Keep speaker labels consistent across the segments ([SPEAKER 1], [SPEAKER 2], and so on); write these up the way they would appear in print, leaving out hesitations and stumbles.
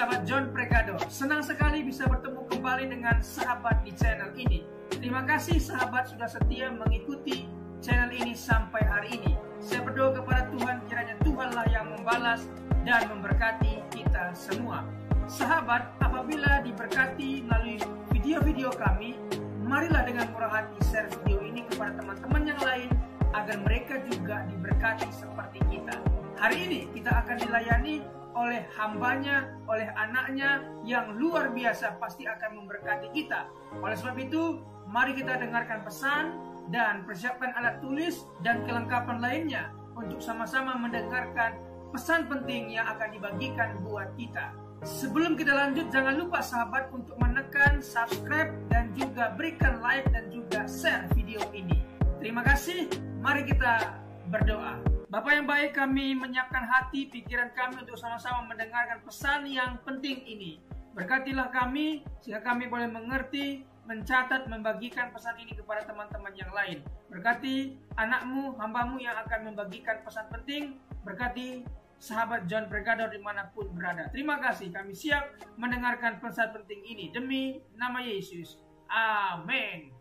[SPEAKER 1] sahabat John Pregado. Senang sekali bisa bertemu kembali dengan sahabat di channel ini. Terima kasih sahabat sudah setia mengikuti channel ini sampai hari ini. Saya berdoa kepada Tuhan, kiranya Tuhanlah yang membalas dan memberkati kita semua. Sahabat, apabila diberkati melalui video-video kami, marilah dengan murah hati share video ini kepada teman-teman yang lain agar mereka juga diberkati seperti kita. Hari ini kita akan dilayani oleh hambanya, oleh anaknya yang luar biasa, pasti akan memberkati kita. Oleh sebab itu, mari kita dengarkan pesan dan persiapkan alat tulis dan kelengkapan lainnya untuk sama-sama mendengarkan pesan penting yang akan dibagikan buat kita. Sebelum kita lanjut, jangan lupa sahabat untuk menekan subscribe dan juga berikan like dan juga share video ini. Terima kasih, mari kita berdoa. Bapak yang baik, kami menyiapkan hati, pikiran kami untuk sama-sama mendengarkan pesan yang penting ini. Berkatilah kami, sehingga kami boleh mengerti, mencatat, membagikan pesan ini kepada teman-teman yang lain. Berkati anakmu, hambamu yang akan membagikan pesan penting. Berkati sahabat John Pregado dimanapun berada. Terima kasih, kami siap mendengarkan pesan penting ini. Demi nama Yesus. Amin.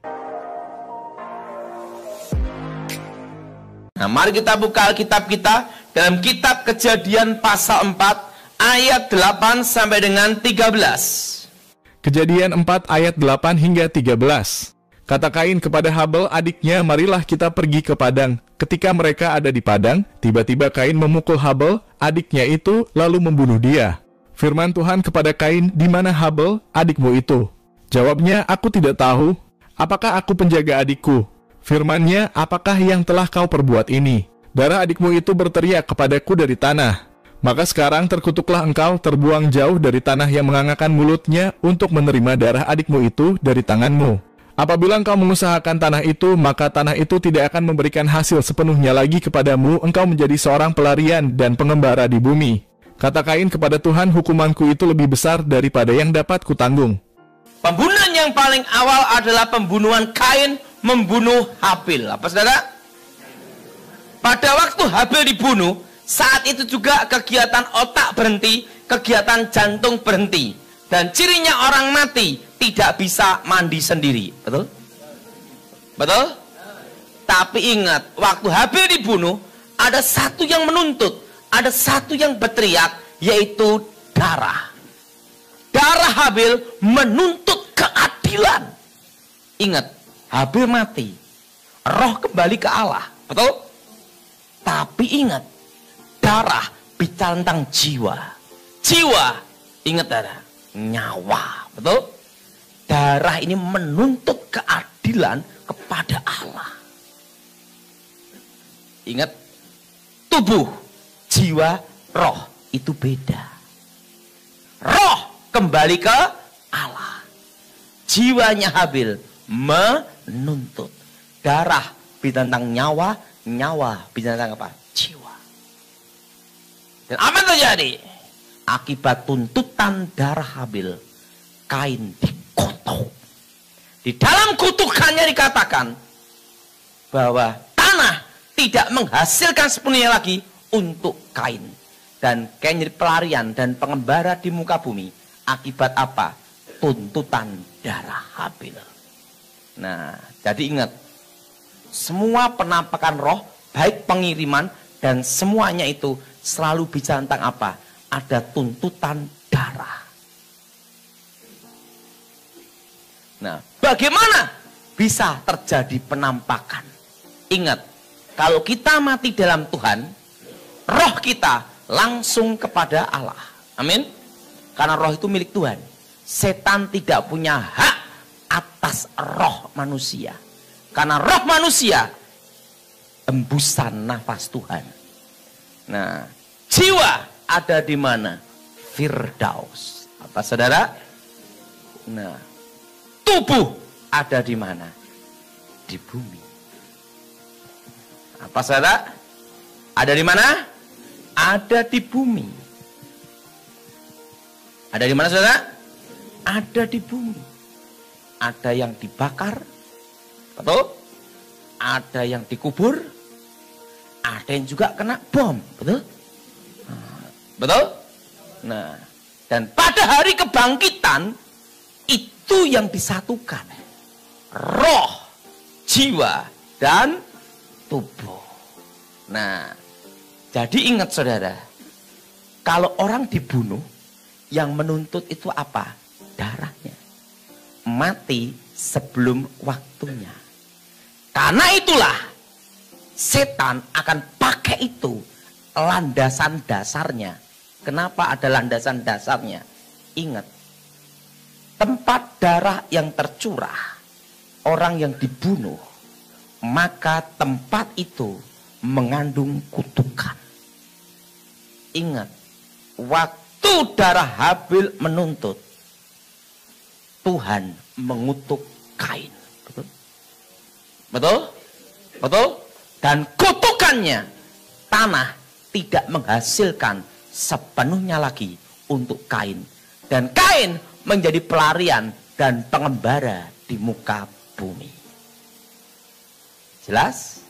[SPEAKER 2] Nah, mari kita buka Alkitab kita dalam kitab Kejadian pasal 4 ayat 8 sampai dengan 13.
[SPEAKER 3] Kejadian 4 ayat 8 hingga 13. Kata Kain kepada Habel adiknya, marilah kita pergi ke padang. Ketika mereka ada di padang, tiba-tiba Kain memukul Habel, adiknya itu, lalu membunuh dia. Firman Tuhan kepada Kain, di mana Habel, adikmu itu? Jawabnya, aku tidak tahu. Apakah aku penjaga adikku? Firman-Nya, apakah yang telah kau perbuat ini? Darah adikmu itu berteriak kepadaku dari tanah. Maka sekarang terkutuklah engkau, terbuang jauh dari tanah yang mengangakkan mulutnya untuk menerima darah adikmu itu dari tanganmu. Apabila engkau mengusahakan tanah itu, maka tanah itu tidak akan memberikan hasil sepenuhnya lagi kepadamu, engkau menjadi seorang pelarian dan pengembara di bumi. Kata Kain kepada Tuhan, hukumanku itu lebih besar daripada yang dapat kutanggung.
[SPEAKER 2] Pembunuhan yang paling awal adalah pembunuhan Kain membunuh Habil. Apa saudara? Pada waktu Habil dibunuh, saat itu juga kegiatan otak berhenti, kegiatan jantung berhenti. Dan cirinya orang mati tidak bisa mandi sendiri. Betul? Betul? Tapi ingat, waktu Habil dibunuh, ada satu yang menuntut, ada satu yang berteriak, yaitu darah. Darah Habil menuntut keadilan. Ingat, Habil mati, roh kembali ke Allah, betul? Tapi ingat, darah bicara tentang jiwa. Jiwa, ingat darah, nyawa, betul? Darah ini menuntut keadilan kepada Allah. Ingat, tubuh, jiwa, roh itu beda. Roh kembali ke Allah. Jiwanya Habil menuntut. Darah bicara tentang nyawa, nyawa bicara tentang apa? Jiwa. Dan apa yang terjadi? Akibat tuntutan darah Habil, Kain dikutuk. Di dalam kutukannya dikatakan bahwa tanah tidak menghasilkan sepenuhnya lagi untuk Kain. Dan Kain jadi pelarian dan pengembara di muka bumi. Akibat apa? Tuntutan darah Habil. Nah, jadi ingat, semua penampakan roh, baik pengiriman dan semuanya itu selalu bicara tentang apa? Ada tuntutan darah. Nah, bagaimana bisa terjadi penampakan? Ingat, kalau kita mati dalam Tuhan, roh kita langsung kepada Allah. Amin. Karena roh itu milik Tuhan. Setan tidak punya hak atas roh manusia. Karena roh manusia embusan nafas Tuhan. Nah, jiwa ada di mana? Firdaus. Apa saudara? Nah, tubuh ada di mana? Di bumi. Apa saudara? Ada di mana? Ada di bumi. Ada di mana saudara? Ada di bumi. Ada yang dibakar, betul? Ada yang dikubur, ada yang juga kena bom, betul? Betul? Nah, Dan pada hari kebangkitan, itu yang disatukan. Roh, jiwa, dan tubuh. Nah, jadi ingat saudara, kalau orang dibunuh, yang menuntut itu apa? Darahnya. Mati sebelum waktunya. Karena itulah, setan akan pakai itu landasan dasarnya. Kenapa ada landasan dasarnya? Ingat, tempat darah yang tercurah, orang yang dibunuh, maka tempat itu mengandung kutukan. Ingat, waktu darah Habil menuntut, Tuhan mengutuk Kain. Betul? Betul? Betul? Dan kutukannya, tanah tidak menghasilkan sepenuhnya lagi untuk Kain. Dan Kain menjadi pelarian dan pengembara di muka bumi. Jelas?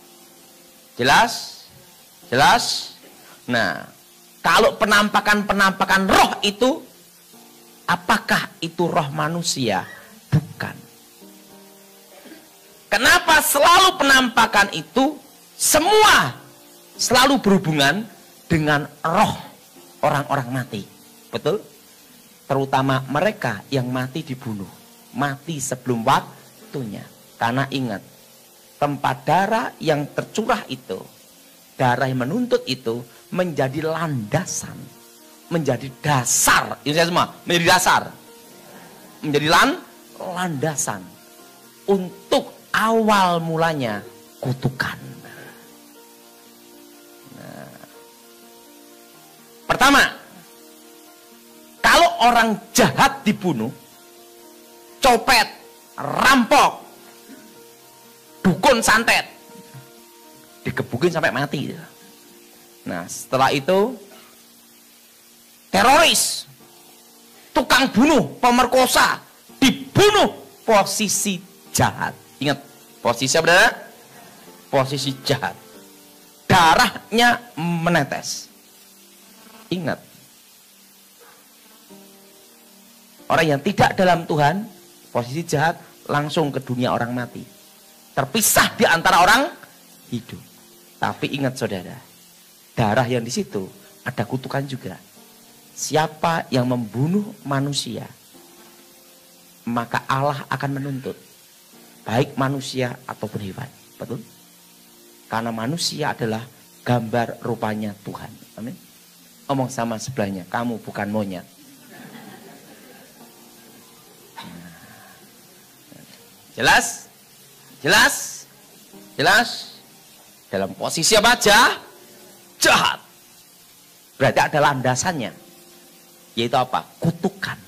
[SPEAKER 2] Jelas? Jelas? Nah, kalau penampakan-penampakan roh itu, apakah itu roh manusia? Bukan. Kenapa selalu penampakan itu semua selalu berhubungan dengan roh orang-orang mati? Betul? Terutama mereka yang mati dibunuh, mati sebelum waktunya. Karena ingat, tempat darah yang tercurah itu, darah yang menuntut itu menjadi landasan, menjadi dasar. Ini saya semua, menjadi dasar, menjadi landasan untuk awal mulanya kutukan. Nah, pertama, kalau orang jahat dibunuh, copet, rampok, dukun santet, digebukin sampai mati. Nah, setelah itu teroris, tukang bunuh, pemerkosa, dibunuh posisi jahat. Ingat, posisi apa? Saudara? Posisi jahat. Darahnya menetes. Ingat, orang yang tidak dalam Tuhan, posisi jahat, langsung ke dunia orang mati. Terpisah di antara orang hidup. Tapi ingat saudara, darah yang di situ ada kutukan juga. Siapa yang membunuh manusia, maka Allah akan menuntut, baik manusia ataupun hewan. Betul? Karena manusia adalah gambar rupanya Tuhan. Amin. Omong sama sebelahnya, kamu bukan monyet. Jelas? Jelas? Jelas? Dalam posisi apa aja? Jahat. Berarti ada landasannya. Yaitu apa? Kutukan.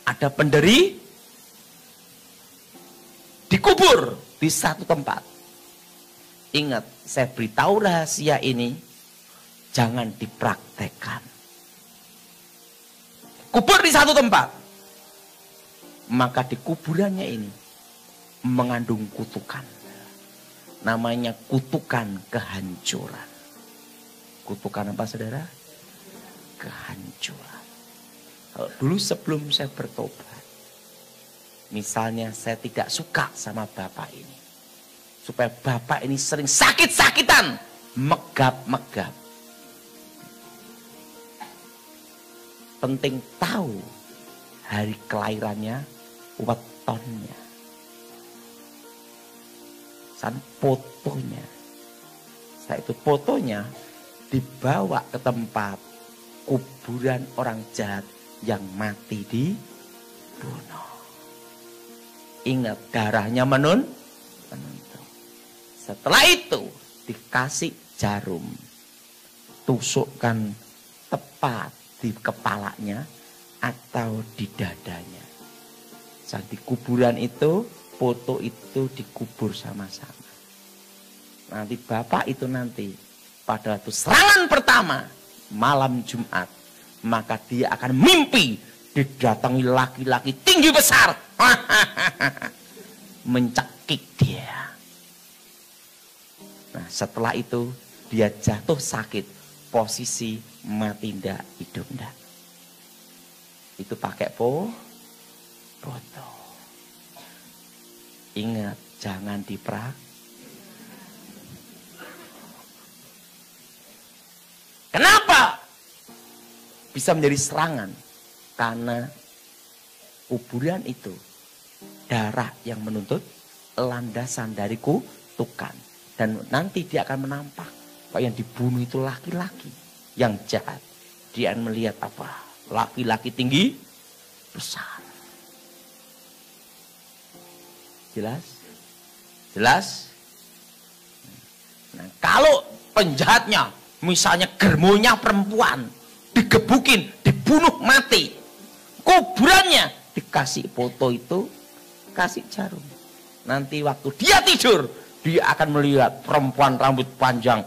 [SPEAKER 2] Ada penderi dikubur di satu tempat. Ingat, saya beritahu rahasia ini, jangan dipraktekkan. Kubur di satu tempat. Maka di kuburannya ini mengandung kutukan. Namanya kutukan kehancuran. Kutukan apa saudara? Kehancuran. Kalau dulu sebelum saya bertobat, misalnya saya tidak suka sama bapak ini, supaya bapak ini sering sakit-sakitan, megap-megap. Penting tahu hari kelahirannya, wetonnya, dan fotonya. Setelah itu fotonya dibawa ke tempat kuburan orang jahat yang mati dibunuh. Ingat, darahnya menuntut. Setelah itu dikasih jarum, tusukkan tepat di kepalanya atau di dadanya. Saat di kuburan itu, foto itu dikubur sama-sama. Nanti bapak itu nanti pada waktu serangan pertama malam Jumat, maka dia akan mimpi didatangi laki-laki tinggi besar, mencekik dia. Nah, setelah itu dia jatuh sakit, posisi mati ndak, hidup ndak. itu pakai foto. Ingat, jangan diprak. Kenapa bisa menjadi serangan? Karena kuburan itu darah yang menuntut landasan dari kutukan. Dan nanti dia akan menampak bahwa yang dibunuh itu laki-laki yang jahat. Dia akan melihat apa? Laki-laki tinggi besar. Jelas? Jelas? Nah, kalau penjahatnya misalnya germonya perempuan digebukin, dibunuh mati, kuburannya dikasih foto itu, kasih jarum. Nanti waktu dia tidur, dia akan melihat perempuan rambut panjang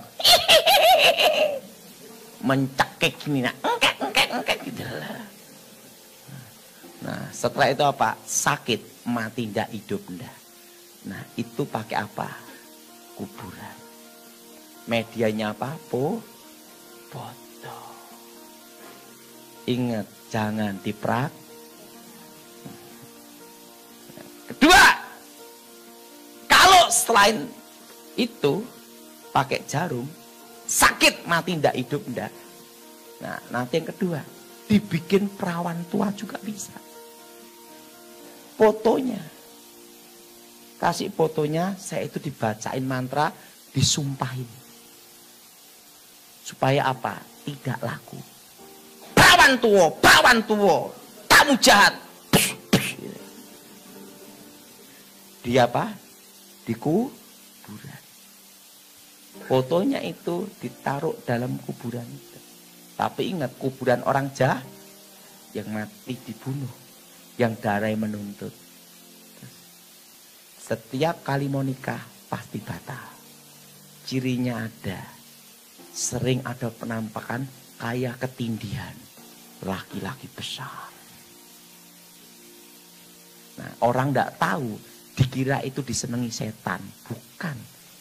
[SPEAKER 2] mencekik gini, engkek gitu lah. Nah, setelah itu apa? Sakit, mati, ndak hidup, ndak. Nah, itu pakai apa? Kuburan. Medianya apa? Foto. Ingat, jangan diprak. Kedua, kalau selain itu pakai jarum, sakit, mati, ndak hidup, ndak. Nah, nanti yang kedua, dibikin perawan tua juga bisa. Fotonya, kasih fotonya, saya itu dibacain mantra, disumpahin. Supaya apa? Tidak laku. Perawan tua, kamu jahat. Dia apa? Di kuburan. Fotonya itu ditaruh dalam kuburan itu. Tapi ingat, kuburan orang jahat yang mati dibunuh, yang darah menuntut. Setiap kali mau nikah pasti batal. Cirinya ada. Sering ada penampakan kayak ketindihan. Laki-laki besar. Nah, orang tidak tahu, dikira itu disenangi setan. Bukan,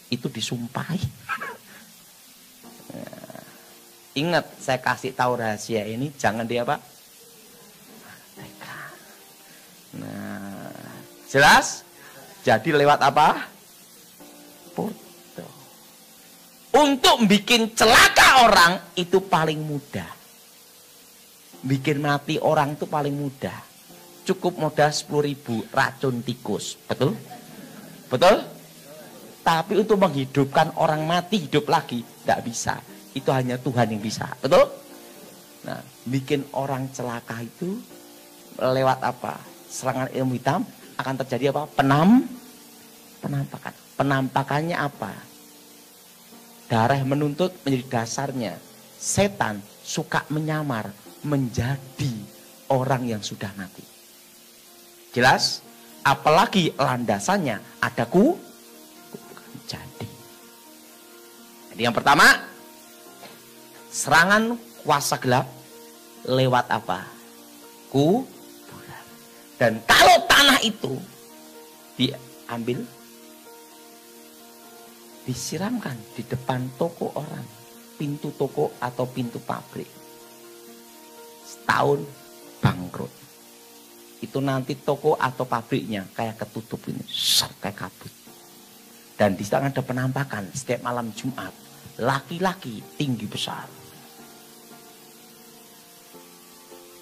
[SPEAKER 2] itu disumpahi. Nah, ingat, saya kasih tahu rahasia ini, jangan dia apa? Nah, jelas? Jadi lewat apa? Foto. Untuk bikin celaka orang itu paling mudah. Bikin mati orang itu paling mudah. Cukup modal 10.000 racun tikus. Betul? Betul? Tapi untuk menghidupkan orang mati hidup lagi, tidak bisa. Itu hanya Tuhan yang bisa. Betul? Nah, bikin orang celaka itu lewat apa? Serangan ilmu hitam akan terjadi apa? Penampakan. Penampakannya apa? Darah menuntut menjadi dasarnya. Setan suka menyamar menjadi orang yang sudah mati. Jelas? Apalagi landasannya ada Jadi yang pertama, serangan kuasa gelap lewat apa? Kuburan. Dan kalau tanah itu diambil, disiramkan di depan toko orang, pintu toko atau pintu pabrik, setahun bangkrut. Itu nanti toko atau pabriknya kayak ketutup ini, kayak kabut. Dan di sana ada penampakan setiap malam Jumat, laki-laki tinggi besar.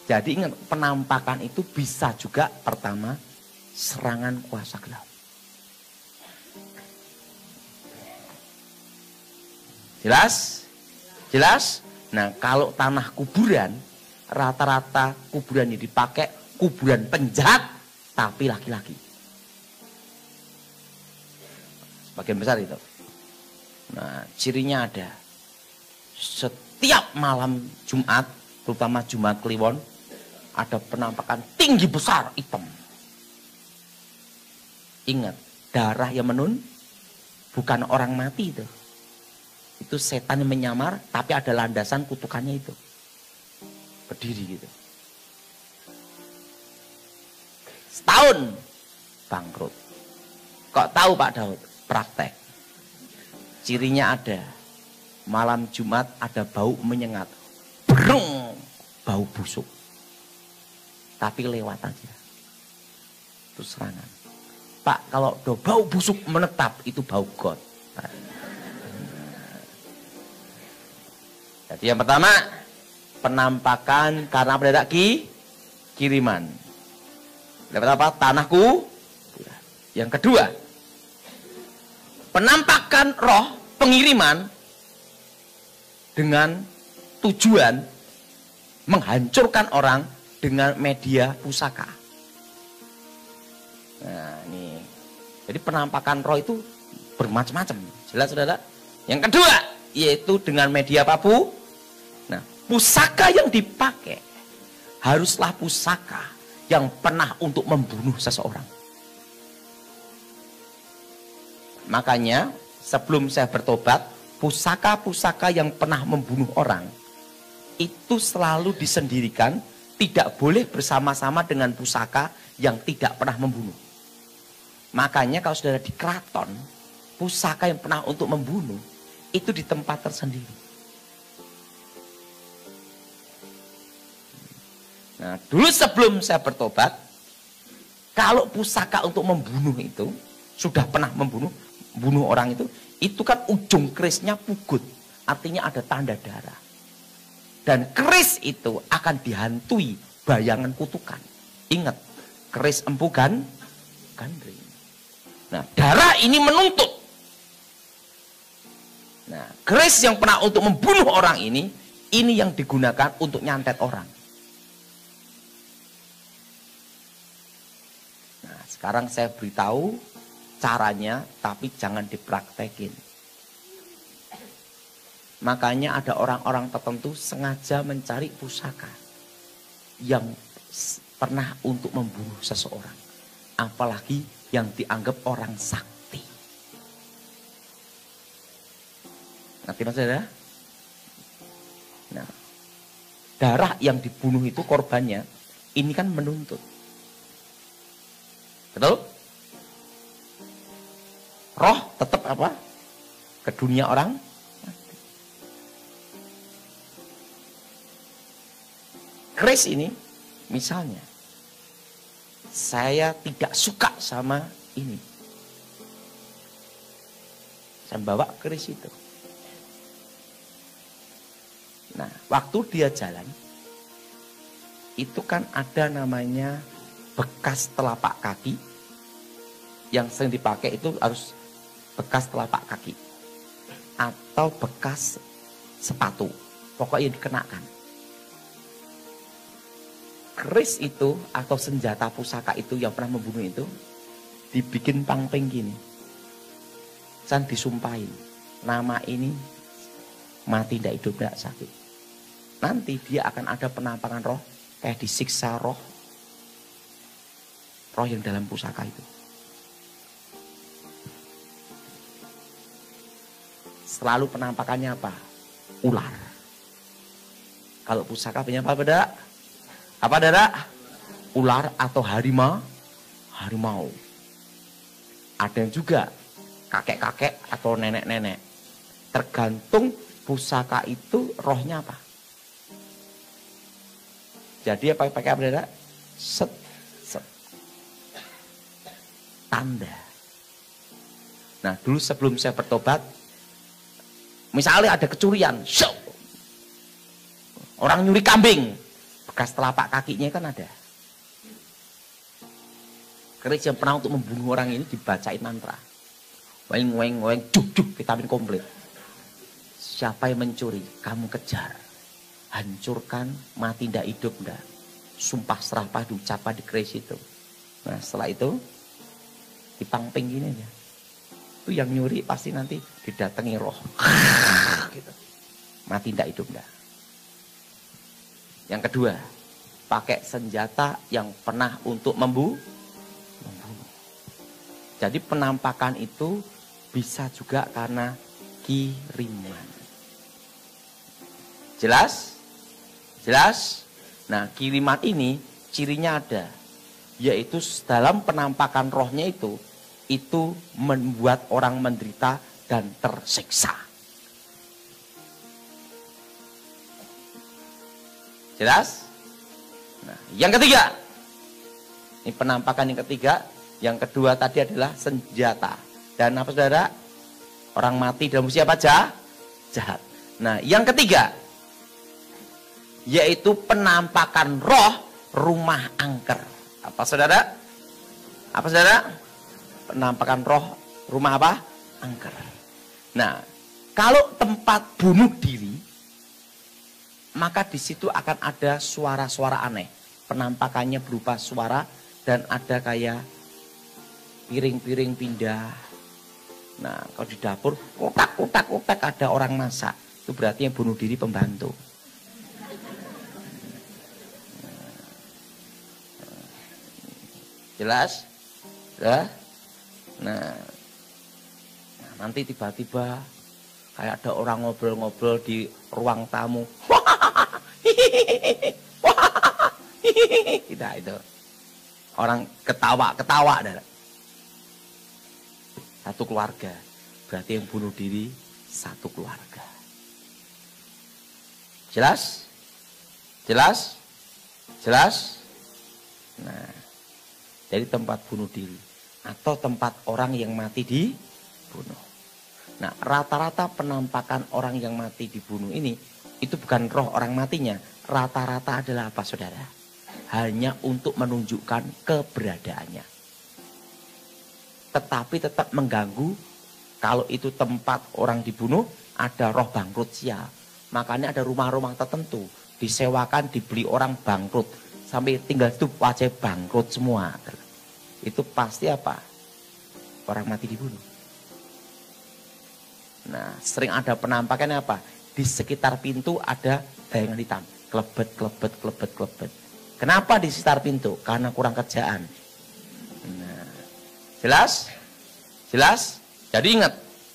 [SPEAKER 2] Jadi ingat, penampakan itu bisa juga pertama serangan kuasa gelap. Jelas? Jelas? Nah, kalau tanah kuburan, rata-rata kuburan ini dipakai kuburan penjahat, tapi laki-laki. Sebagian besar itu. Nah, cirinya ada. Setiap malam Jumat, terutama Jumat Kliwon, ada penampakan tinggi besar hitam. Ingat, darah yang bukan orang mati itu. Itu setan yang menyamar, tapi ada landasan kutukannya itu. Berdiri gitu. Setahun bangkrut. Kok tahu Pak Daud? Praktek. Cirinya ada. Malam Jumat ada bau menyengat. Brung, bau busuk. tapi lewat aja. Itu serangan. Pak, kalau bau busuk menetap, itu bau God. Jadi yang pertama, penampakan karena mendadak kiriman. Dapat apa? Tanahku. Yang kedua, penampakan roh pengiriman dengan tujuan menghancurkan orang dengan media pusaka. Nah, ini. Jadi penampakan roh itu bermacam-macam. Jelas, saudara? Yang kedua, yaitu dengan media apa, Bu? Nah, pusaka yang dipakai haruslah pusaka yang pernah untuk membunuh seseorang. Makanya, sebelum saya bertobat, pusaka-pusaka yang pernah membunuh orang itu selalu disendirikan, tidak boleh bersama-sama dengan pusaka yang tidak pernah membunuh. Makanya kalau saudara di keraton, pusaka yang pernah untuk membunuh itu di tempat tersendiri. Nah, dulu sebelum saya bertobat, kalau pusaka untuk membunuh itu sudah pernah membunuh orang itu kan ujung kerisnya pugut, artinya ada tanda darah. Dan keris itu akan dihantui bayangan kutukan. Ingat, keris empu gandring. Nah, darah ini menuntut. Nah, keris yang pernah untuk membunuh orang ini yang digunakan untuk nyantet orang. Nah, sekarang saya beritahu caranya, tapi jangan dipraktekin. Makanya ada orang-orang tertentu sengaja mencari pusaka yang pernah untuk membunuh seseorang. Apalagi yang dianggap orang sakti. Ngerti maksudnya? Nah, darah yang dibunuh itu korbannya, ini kan menuntut. Betul? Roh tetap apa? Ke dunia orang. Keris ini, misalnya, saya tidak suka sama ini. Saya bawa keris itu. Nah, waktu dia jalan, itu kan ada namanya bekas telapak kaki. Yang sering dipakai itu harus bekas telapak kaki. Atau bekas sepatu. Pokoknya dikenakan. Keris itu atau senjata pusaka itu yang pernah membunuh itu dibikin pangping gini. San disumpahin. Nama ini mati tidak hidup tidak sakit. Nanti dia akan ada penampakan roh kayak disiksa roh yang dalam pusaka itu. Selalu penampakannya apa? Ular. Kalau pusaka punya apa beda? Apa darah? Ular atau harimau? Harimau. Ada yang juga kakek-kakek atau nenek-nenek. Tergantung pusaka itu rohnya apa. Jadi apa pakai apa darah? Set. Tanda. Nah, dulu sebelum saya bertobat, misalnya ada kecurian, orang nyuri kambing. Bekas telapak kakinya kan ada. Keris yang pernah untuk membunuh orang ini dibacain mantra. Weng, juk, vitamin komplit. Siapa yang mencuri, kamu kejar. Hancurkan, mati ndak hidup ndak. Sumpah serapah diucapkan di keris itu. Nah, setelah itu dipangping gini aja. Itu yang nyuri pasti nanti didatangi roh. Gitu. Mati ndak hidup ndak. Yang kedua, pakai senjata yang pernah untuk membunuh. Jadi penampakan itu bisa juga karena kiriman. Jelas? Jelas? Nah, kiriman ini cirinya ada. Yaitu dalam penampakan rohnya itu membuat orang menderita dan tersiksa. Jelas? Nah, yang ketiga, Ini penampakan yang ketiga. Yang kedua tadi adalah senjata. Dan apa saudara? Orang mati dalam usia apa? Jahat. Nah, yang ketiga yaitu penampakan roh rumah angker. Apa saudara? Apa saudara? Penampakan roh rumah apa? Angker. Nah, kalau tempat bunuh diri, maka di situ akan ada suara-suara aneh. Penampakannya berupa suara dan ada kayak piring-piring pindah. Nah, kalau di dapur, kotak ada orang masak. Itu berarti yang bunuh diri pembantu. Jelas? Ya? Nah, nanti tiba-tiba kayak ada orang ngobrol-ngobrol di ruang tamu. Tidak itu. Orang ketawa. Satu keluarga. Berarti yang bunuh diri satu keluarga. Jelas? Jelas? Jelas? Nah, jadi tempat bunuh diri atau tempat orang yang mati dibunuh. Nah, rata-rata penampakan orang yang mati dibunuh ini itu bukan roh orang matinya. Rata-rata adalah apa, saudara? Hanya untuk menunjukkan keberadaannya. Tetapi tetap mengganggu. Kalau itu tempat orang dibunuh, ada roh bangkrut sial. Makanya ada rumah-rumah tertentu disewakan, dibeli orang bangkrut. Sampai tinggal itu wajah bangkrut semua. Itu pasti apa? Orang mati dibunuh. Nah, sering ada penampakannya apa? Di sekitar pintu ada bayangan hitam. Klebet. Kenapa di sekitar pintu? Karena kurang kerjaan. Nah, jelas? Jelas? Jadi ingat,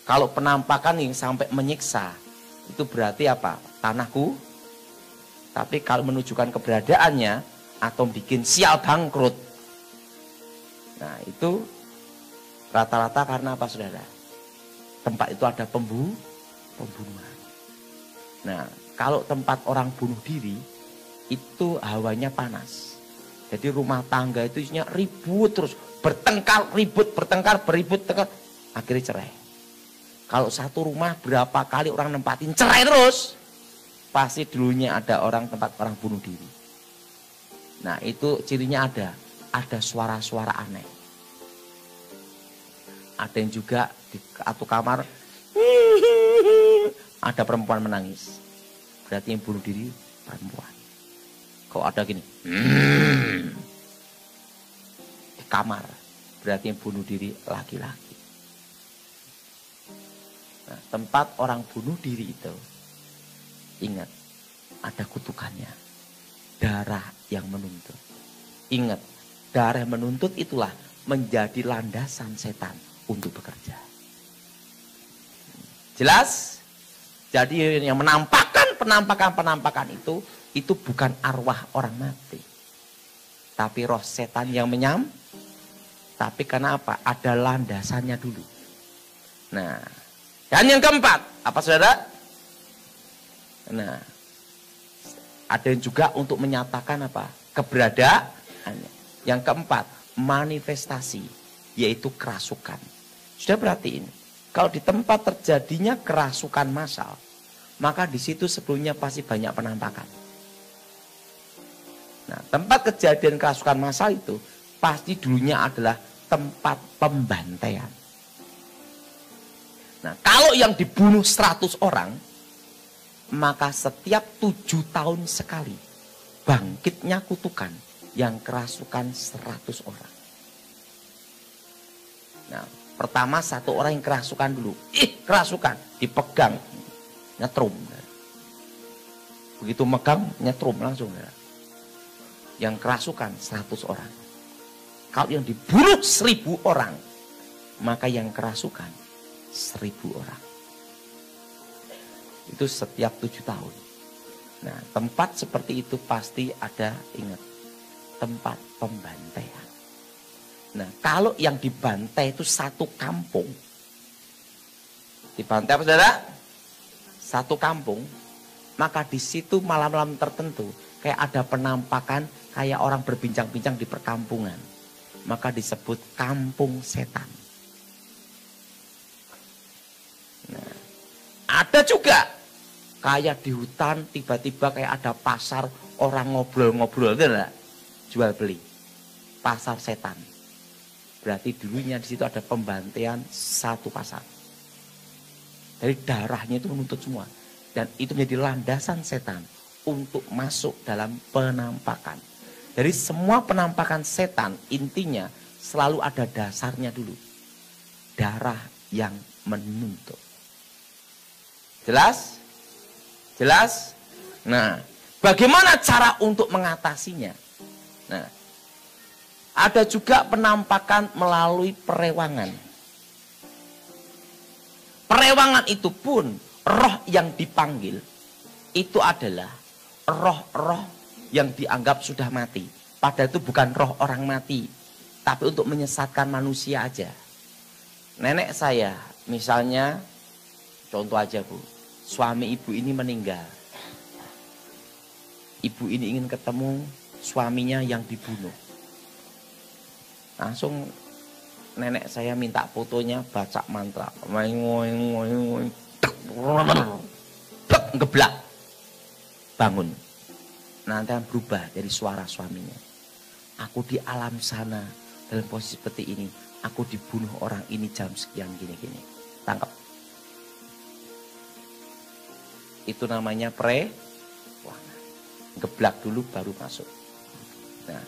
[SPEAKER 2] kalau penampakan yang sampai menyiksa, itu berarti apa? Tanahku. Tapi kalau menunjukkan keberadaannya, atau bikin sial bangkrut. Nah, itu rata-rata karena apa, saudara? Tempat itu ada pembunuhan. Nah, kalau tempat orang bunuh diri, itu hawanya panas. Jadi rumah tangga itu isinya ribut terus. Bertengkar, beribut, akhirnya cerai. Kalau satu rumah berapa kali orang nempatin cerai terus, pasti dulunya ada orang tempat orang bunuh diri. Nah, itu cirinya ada suara-suara aneh. Ada yang juga di satu kamar ada perempuan menangis. Berarti yang bunuh diri perempuan. Kalau ada gini di kamar, berarti yang bunuh diri laki-laki. Nah, tempat orang bunuh diri itu, ingat, ada kutukannya. Darah yang menuntut. Ingat, darah yang menuntut itulah menjadi landasan setan untuk bekerja. Jelas? Jadi yang penampakan itu bukan arwah orang mati. Tapi roh setan yang tapi karena apa? Ada landasannya dulu. Nah, dan yang keempat, apa saudara? Nah, ada yang juga untuk menyatakan apa? Keberadaannya. Yang keempat, manifestasi, yaitu kerasukan. Sudah perhatiin, kalau di tempat terjadinya kerasukan massal, maka di situ sebelumnya pasti banyak penampakan. Nah, tempat kejadian kerasukan massal itu pasti dulunya adalah tempat pembantaian. Nah, kalau yang dibunuh 100 orang, maka setiap 7 tahun sekali bangkitnya kutukan yang kerasukan 100 orang. Nah, pertama satu orang yang kerasukan dulu. Kerasukan, dipegang, nyetrum. Begitu megang, nyetrum langsung. Yang kerasukan 100 orang. Kalau yang dibunuh 1000 orang, maka yang kerasukan 1000 orang. Itu setiap 7 tahun. Nah, tempat seperti itu pasti ada, ingat, tempat pembantaian. Nah, kalau yang dibantai itu satu kampung. Dibantai apa, saudara? Satu kampung. Maka di situ malam-malam tertentu kayak ada penampakan, kayak orang berbincang-bincang di perkampungan. maka disebut kampung setan. Nah, ada juga kayak di hutan tiba-tiba kayak ada pasar orang ngobrol-ngobrol, gitu lah, jual beli, pasar setan. Berarti dulunya di situ ada pembantaian satu pasar. Dari darahnya itu menuntut semua, dan itu menjadi landasan setan untuk masuk dalam penampakan. Dari semua penampakan setan intinya selalu ada dasarnya dulu, darah yang menuntut. Jelas? Jelas? Nah, bagaimana cara untuk mengatasinya? Nah, ada juga penampakan melalui perewangan. Perewangan itu pun roh yang dipanggil itu adalah roh-roh yang dianggap sudah mati. Padahal itu bukan roh orang mati, tapi untuk menyesatkan manusia aja. Nenek saya, misalnya, contoh aja Bu, suami ibu ini meninggal. Ibu ini ingin ketemu suaminya yang dibunuh. Langsung nenek saya minta fotonya, baca mantra. Ngeblak. Bangun. Nanti akan berubah dari suara suaminya. Aku di alam sana dalam posisi seperti ini. Aku dibunuh orang ini jam sekian gini-gini. Tangkap. Itu namanya perewangan. Geblak dulu baru masuk. Nah,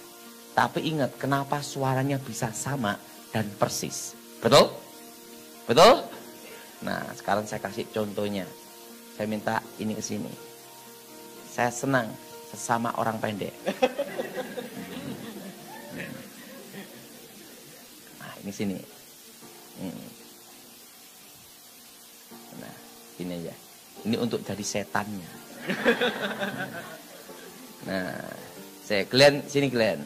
[SPEAKER 2] tapi ingat kenapa suaranya bisa sama dan persis. Betul? Betul? Nah, sekarang saya kasih contohnya. Saya minta ini ke sini. Saya senang sesama orang pendek. Nah, ini sini. Nah, ini aja. Ini untuk jadi setannya. Nah, saya Glenn, sini Glenn.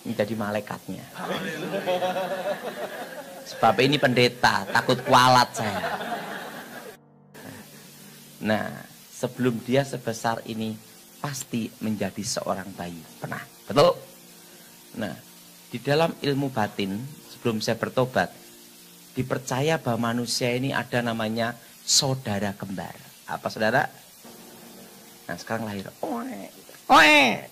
[SPEAKER 2] Ini jadi malaikatnya. Sebab ini pendeta, takut kualat saya. Nah, sebelum dia sebesar ini pasti menjadi seorang bayi. Pernah, betul? Nah, di dalam ilmu batin, sebelum saya bertobat, dipercaya bahwa manusia ini ada namanya saudara kembar. Apa saudara? Nah, sekarang lahir. Oe. Oe.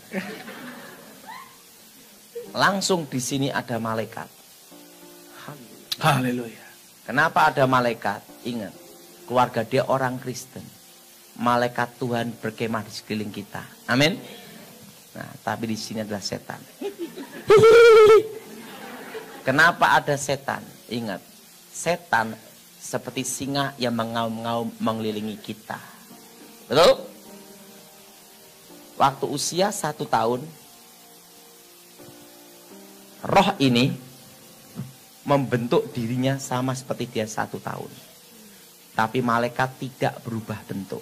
[SPEAKER 2] Langsung di sini ada malaikat.
[SPEAKER 1] Haleluya.
[SPEAKER 2] Kenapa ada malaikat? Ingat, keluarga dia orang Kristen. Malaikat Tuhan berkemah di sekeliling kita. Amin. Nah, tapi di sini adalah setan. Kenapa ada setan? Ingat, setan seperti singa yang mengaum-ngaum mengelilingi kita. Betul? Waktu usia 1 tahun, roh ini membentuk dirinya sama seperti dia 1 tahun. Tapi malaikat tidak berubah bentuk.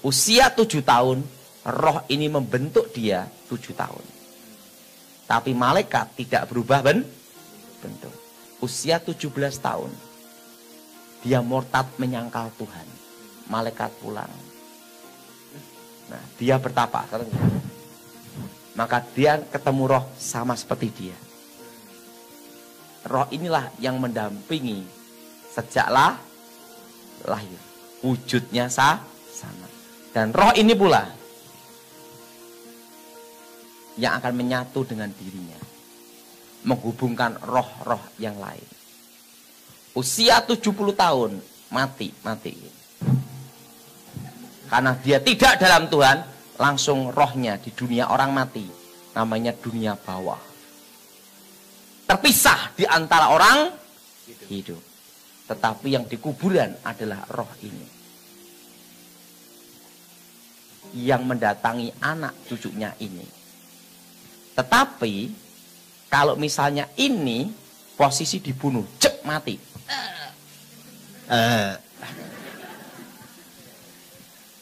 [SPEAKER 2] Usia 7 tahun, roh ini membentuk dia 7 tahun. Tapi malaikat tidak berubah bentuk. Usia 17 tahun, dia murtad menyangkal Tuhan. Malaikat pulang. Nah, dia bertapa. Maka dia ketemu roh sama seperti dia. Roh inilah yang mendampingi sejak lahir. Wujudnya sama. Dan roh ini pula yang akan menyatu dengan dirinya. Menghubungkan roh-roh yang lain. Usia 70 tahun mati. Karena dia tidak dalam Tuhan, langsung rohnya di dunia orang mati. Namanya dunia bawah. Terpisah di antara orang hidup. Tetapi yang di kuburan adalah roh ini. Yang mendatangi anak cucunya ini. Tetapi kalau misalnya ini posisi dibunuh, cek mati.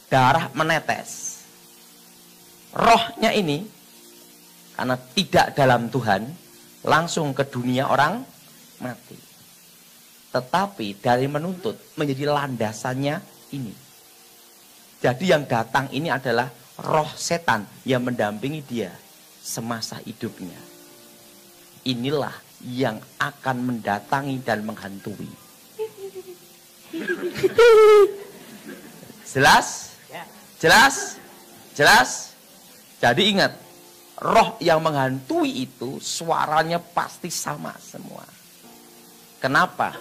[SPEAKER 2] Darah menetes. Rohnya ini karena tidak dalam Tuhan langsung ke dunia orang mati. Tetapi dari menuntut menjadi landasannya ini. Jadi yang datang ini adalah roh setan yang mendampingi dia semasa hidupnya. Inilah yang akan mendatangi dan menghantui. Jelas? Jelas? Jelas? Jadi ingat, roh yang menghantui itu suaranya pasti sama semua. Kenapa?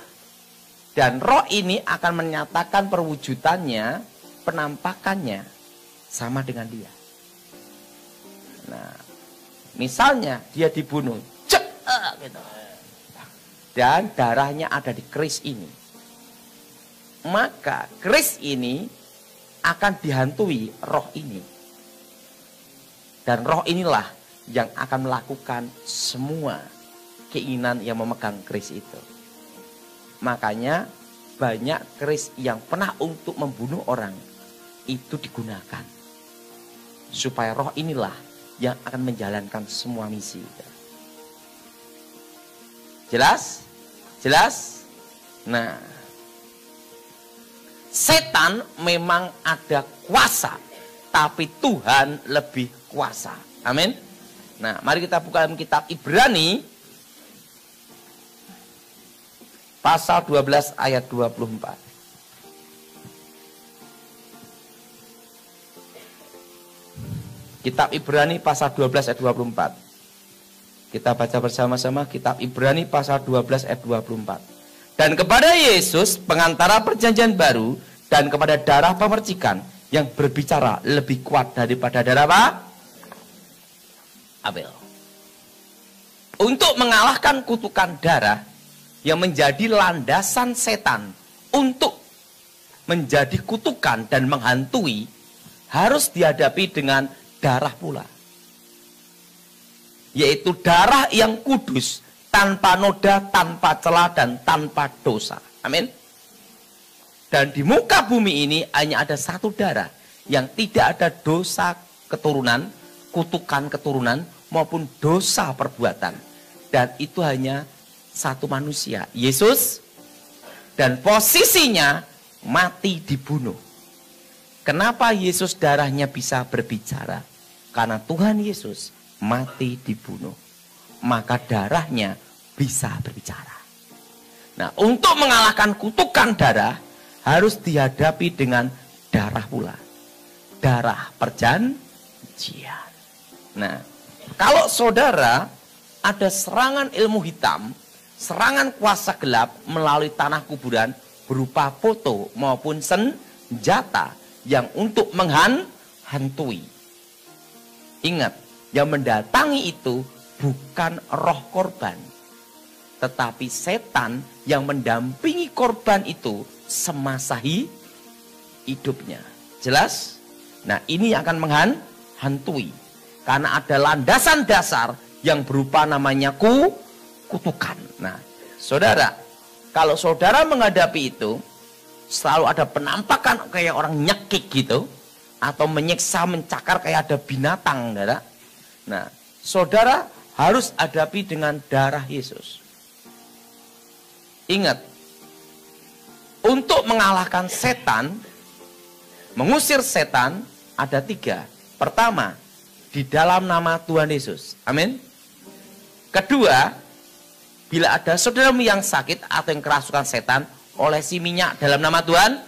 [SPEAKER 2] Dan roh ini akan menyatakan perwujudannya, penampakannya sama dengan dia. Nah, misalnya dia dibunuh, gitu. Dan darahnya ada di keris ini. Maka keris ini akan dihantui roh ini. Dan roh inilah yang akan melakukan semua keinginan yang memegang keris itu. Makanya banyak keris yang pernah untuk membunuh orang itu digunakan. Supaya roh inilah yang akan menjalankan semua misi. Jelas? Jelas? Nah, setan memang ada kuasa, tapi Tuhan lebih kuasa. Amin. Nah, mari kita buka dalam kitab Ibrani pasal 12 ayat 24. Kitab Ibrani pasal 12 ayat 24. Kita baca bersama-sama kitab Ibrani pasal 12 ayat 24. Dan kepada Yesus pengantara perjanjian baru dan kepada darah pemercikan yang berbicara lebih kuat daripada darah apa? Abel. Untuk mengalahkan kutukan darah yang menjadi landasan setan untuk menjadi kutukan dan menghantui, harus dihadapi dengan darah pula. Yaitu darah yang kudus, tanpa noda, tanpa celah, dan tanpa dosa. Amin. Dan di muka bumi ini hanya ada satu darah yang tidak ada dosa keturunan, kutukan keturunan, maupun dosa perbuatan. Dan itu hanya satu manusia, Yesus. Dan posisinya mati dibunuh. Kenapa Yesus darahnya bisa berbicara? Karena Tuhan Yesus mati dibunuh, maka darahnya bisa berbicara. Nah, untuk mengalahkan kutukan darah harus dihadapi dengan darah pula, darah perjanjian. Nah, kalau saudara ada serangan ilmu hitam, serangan kuasa gelap melalui tanah kuburan berupa foto maupun senjata yang untuk menghantui. Ingat, yang mendatangi itu bukan roh korban, tetapi setan yang mendampingi korban itu semasa hidupnya. Jelas? Nah, ini akan menghantui. Karena ada landasan dasar yang berupa namanya kutukan. Nah, saudara, kalau saudara menghadapi itu, selalu ada penampakan kayak orang nyekik gitu, atau menyiksa, mencakar kayak ada binatang, saudara. Nah, saudara harus hadapi dengan darah Yesus. Ingat, untuk mengalahkan setan, mengusir setan, ada 3. Pertama, di dalam nama Tuhan Yesus. Amin. Kedua, bila ada saudaramu yang sakit atau yang kerasukan setan, olesi minyak dalam nama Tuhan.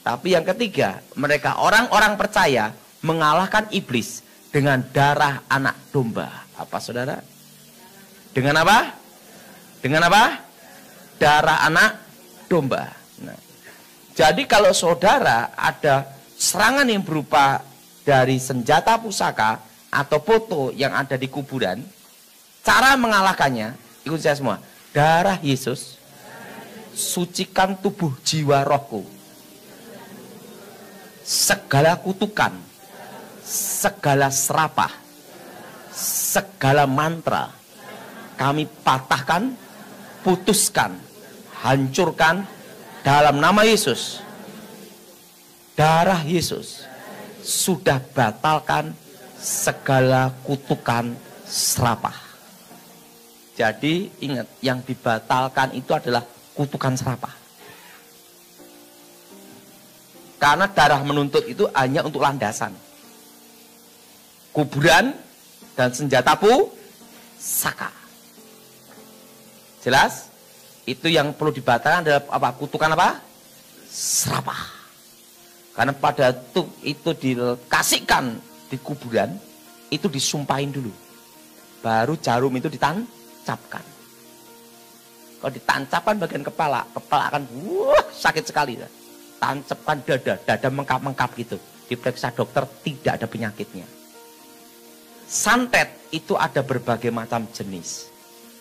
[SPEAKER 2] Tapi yang ketiga, mereka orang-orang percaya mengalahkan iblis dengan darah anak domba. Apa saudara? Dengan apa? Dengan apa? Darah anak domba. Nah, jadi kalau saudara ada serangan yang berupa dari senjata pusaka atau foto yang ada di kuburan, cara mengalahkannya, ikut saya semua. Darah Yesus, sucikan tubuh jiwa rohku. Segala kutukan, segala serapah, segala mantra, kami patahkan, putuskan, hancurkan dalam nama Yesus. Darah Yesus sudah batalkan segala kutukan serapah. Jadi ingat, yang dibatalkan itu adalah kutukan serapah. Karena darah menuntut itu hanya untuk landasan. Kuburan dan senjata pusaka. Jelas? Itu yang perlu dibatalkan adalah apa? Kutukan apa? Serapah. Karena pada itu dikasihkan di kuburan, itu disumpahin dulu. Baru jarum itu ditancapkan. Kalau ditancapkan bagian kepala akan sakit sekali. Tancapkan dada mengkap-mengkap gitu. Diperiksa dokter tidak ada penyakitnya. Santet itu ada berbagai macam jenis.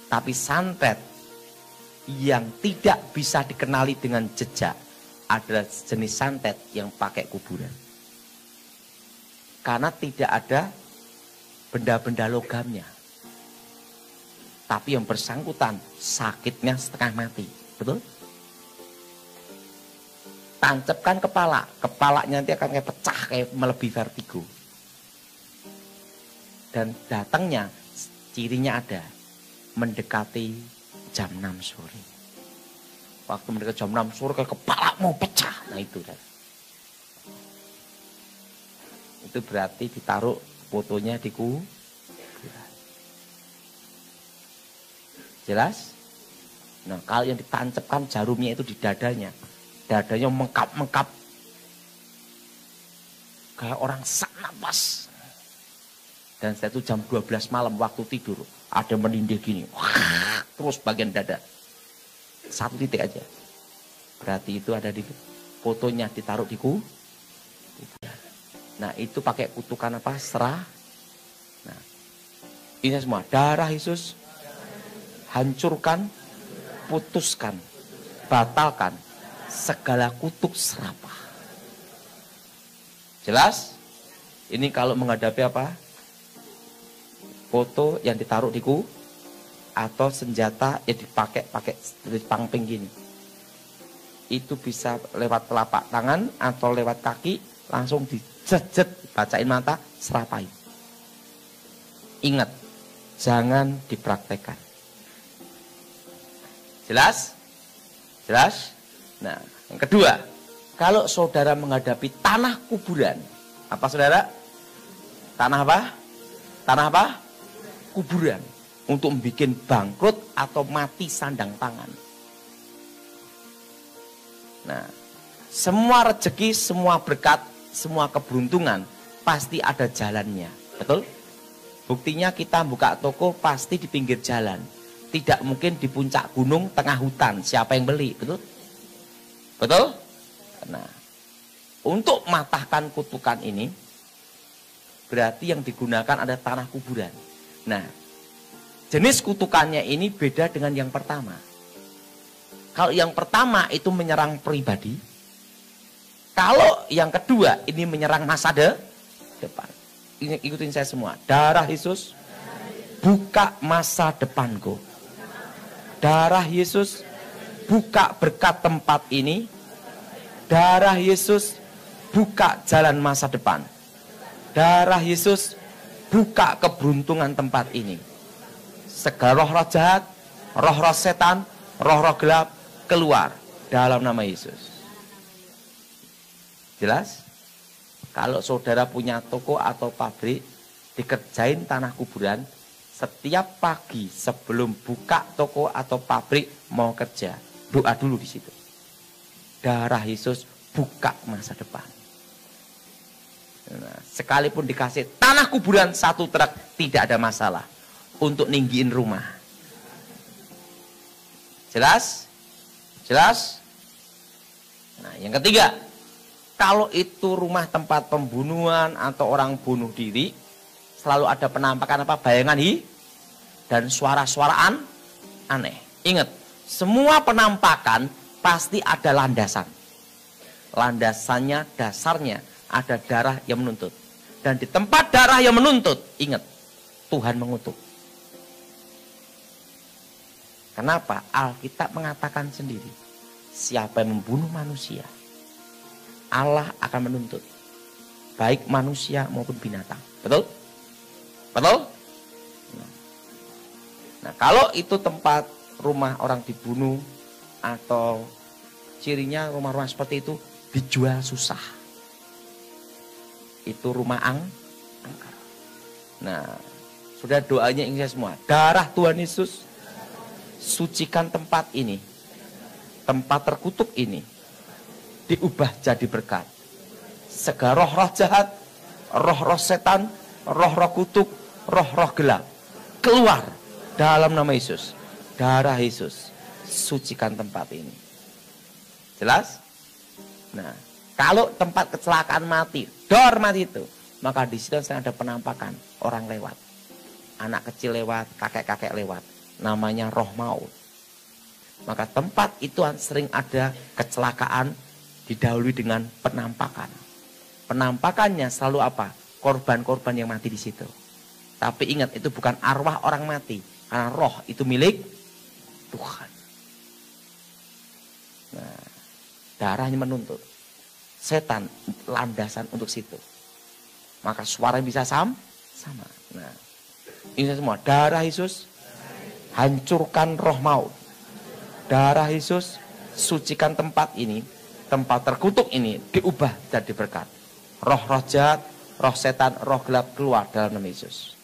[SPEAKER 2] Tapi santet yang tidak bisa dikenali dengan jejak adalah jenis santet yang pakai kuburan. Karena tidak ada benda-benda logamnya. Tapi yang bersangkutan sakitnya setengah mati. Betul? Tancapkan kepalanya nanti akan kayak pecah, kayak melebihi vertigo. Dan datangnya cirinya ada, mendekati jam 6 sore. Waktu mendekati jam 6 sore kayak kepala mau pecah. Nah itu kan. Itu berarti ditaruh fotonya di kuburan. Jelas? Nah kalau yang ditancapkan jarumnya itu di dadanya. Dadanya mengkap-mengkap. Kayak orang sak napas. Dan setelah itu jam 12 malam waktu tidur. Ada menindih gini. Terus bagian dada. Satu titik aja. Berarti itu ada di fotonya ditaruh di kuburan. Nah itu pakai kutukan apa? Serah. Nah ini semua. Darah Yesus. Hancurkan. Putuskan. Batalkan. Segala kutuk serapah. Jelas? Ini kalau menghadapi apa? Foto yang ditaruh di atau senjata yang pakai dari pangping gini. Itu bisa lewat telapak tangan atau lewat kaki, langsung dijejet, bacain mata, serapai. Ingat, jangan dipraktekkan. Jelas? Jelas? Nah, yang kedua, kalau saudara menghadapi tanah kuburan, apa saudara? Tanah apa? Tanah apa? Kuburan. Untuk membuat bangkrut atau mati sandang pangan. Nah, semua rezeki, semua berkat, semua keberuntungan pasti ada jalannya. Betul? Buktinya kita buka toko pasti di pinggir jalan. Tidak mungkin di puncak gunung tengah hutan. Siapa yang beli? Betul? Betul? Nah, untuk matahkan kutukan ini, berarti yang digunakan ada tanah kuburan. Nah, jenis kutukannya ini beda dengan yang pertama. Kalau yang pertama itu menyerang pribadi. Kalau yang kedua ini menyerang masa depan. Ikutin saya semua. Darah Yesus buka masa depanku. Darah Yesus buka berkat tempat ini. Darah Yesus buka jalan masa depan. Darah Yesus buka keberuntungan tempat ini. Segala roh-roh jahat, roh-roh setan, roh-roh gelap keluar dalam nama Yesus. Jelas? Kalau saudara punya toko atau pabrik, dikerjain tanah kuburan, setiap pagi sebelum buka toko atau pabrik mau kerja, doa dulu di situ. Darah Yesus buka masa depan. Nah, sekalipun dikasih tanah kuburan 1 truk tidak ada masalah untuk ninggiin rumah. Jelas? Jelas? Nah, yang ketiga, kalau itu rumah tempat pembunuhan atau orang bunuh diri, selalu ada penampakan apa? Bayangan dan suara-suaraan aneh. Ingat, semua penampakan pasti ada landasan. Landasannya, dasarnya ada darah yang menuntut. Dan di tempat darah yang menuntut, ingat, Tuhan mengutuk. Kenapa? Alkitab mengatakan sendiri, siapa yang membunuh manusia, Allah akan menuntut. Baik manusia maupun binatang. Betul? Betul? Nah, kalau itu tempat rumah orang dibunuh, atau cirinya rumah-rumah seperti itu dijual susah. Itu rumah angker. Nah, sudah doanya ini semua. Darah Tuhan Yesus sucikan tempat ini. Tempat terkutuk ini diubah jadi berkat. Segala roh-roh jahat, roh-roh setan, roh-roh kutuk, roh-roh gelap keluar dalam nama Yesus. Darah Yesus sucikan tempat ini. Jelas? Nah, kalau tempat kecelakaan mati, dor mati itu, maka di situ ada penampakan orang lewat. Anak kecil lewat, kakek-kakek lewat. Namanya roh maut. Maka tempat itu sering ada kecelakaan didahului dengan penampakan. Penampakannya selalu apa? Korban-korban yang mati di situ. Tapi ingat, itu bukan arwah orang mati. Karena roh itu milik Tuhan. Nah, darahnya menuntut. Setan landasan untuk situ. Maka suara bisa sama. Nah, ini semua. Darah Yesus hancurkan roh maut. Darah Yesus sucikan tempat ini. Tempat terkutuk ini diubah jadi berkat. Roh-roh jahat, roh setan, roh gelap keluar dalam nama Yesus.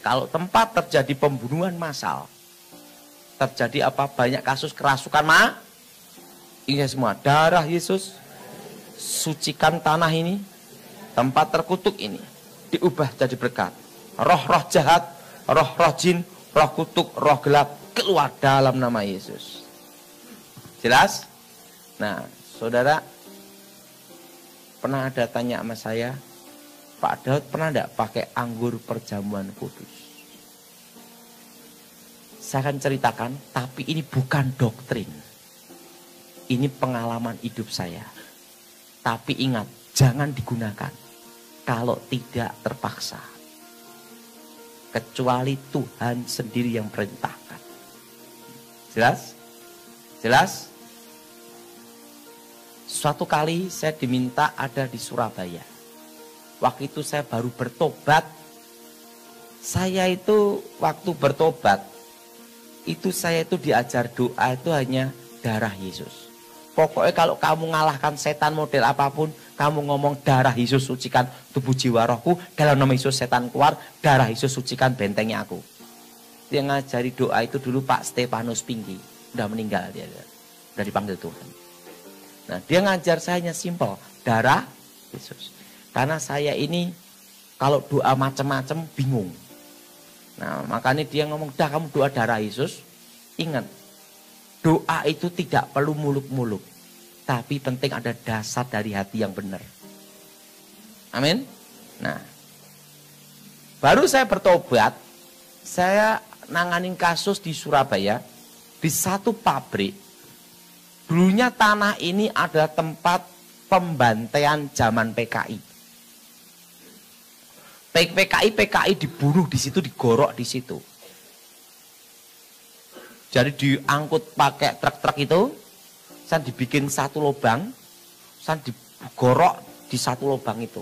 [SPEAKER 2] Kalau tempat terjadi pembunuhan massal, terjadi apa? Banyak kasus kerasukan ini semua. Darah Yesus sucikan tanah ini, tempat terkutuk ini diubah jadi berkat. Roh-roh jahat, roh-roh jin, roh kutuk, roh gelap keluar dalam nama Yesus. Jelas? Nah, saudara, pernah ada tanya sama saya, Pak Daud pernah enggak pakai anggur perjamuan kudus? Saya akan ceritakan, tapi ini bukan doktrin. Ini pengalaman hidup saya. Tapi ingat, jangan digunakan kalau tidak terpaksa. Kecuali Tuhan sendiri yang perintahkan. Jelas? Jelas? Suatu kali saya diminta ada di Surabaya. Waktu itu saya baru bertobat. Saya itu waktu bertobat, saya itu diajar doa itu hanya darah Yesus. Pokoknya kalau kamu ngalahkan setan model apapun, kamu ngomong darah Yesus sucikan tubuh jiwa rohku, dalam nama Yesus setan keluar, darah Yesus sucikan bentengnya aku. Dia ngajari doa itu dulu Pak Stefanus Pinggi. Udah meninggal dia. Udah dipanggil Tuhan. Nah, dia ngajar saya hanya simpel, darah Yesus. Karena saya ini kalau doa macam-macam bingung. Nah, makanya dia ngomong, dah kamu doa darah Yesus. Ingat, doa itu tidak perlu muluk-muluk. Tapi penting ada dasar dari hati yang benar. Amin. Nah, baru saya bertobat, saya nanganin kasus di Surabaya, di satu pabrik. Dulunya tanah ini adalah tempat pembantaian zaman PKI. PKI dibunuh di situ, digorok di situ. Jadi diangkut pakai truk-truk itu, saya dibikin satu lubang, saya digorok di satu lubang itu.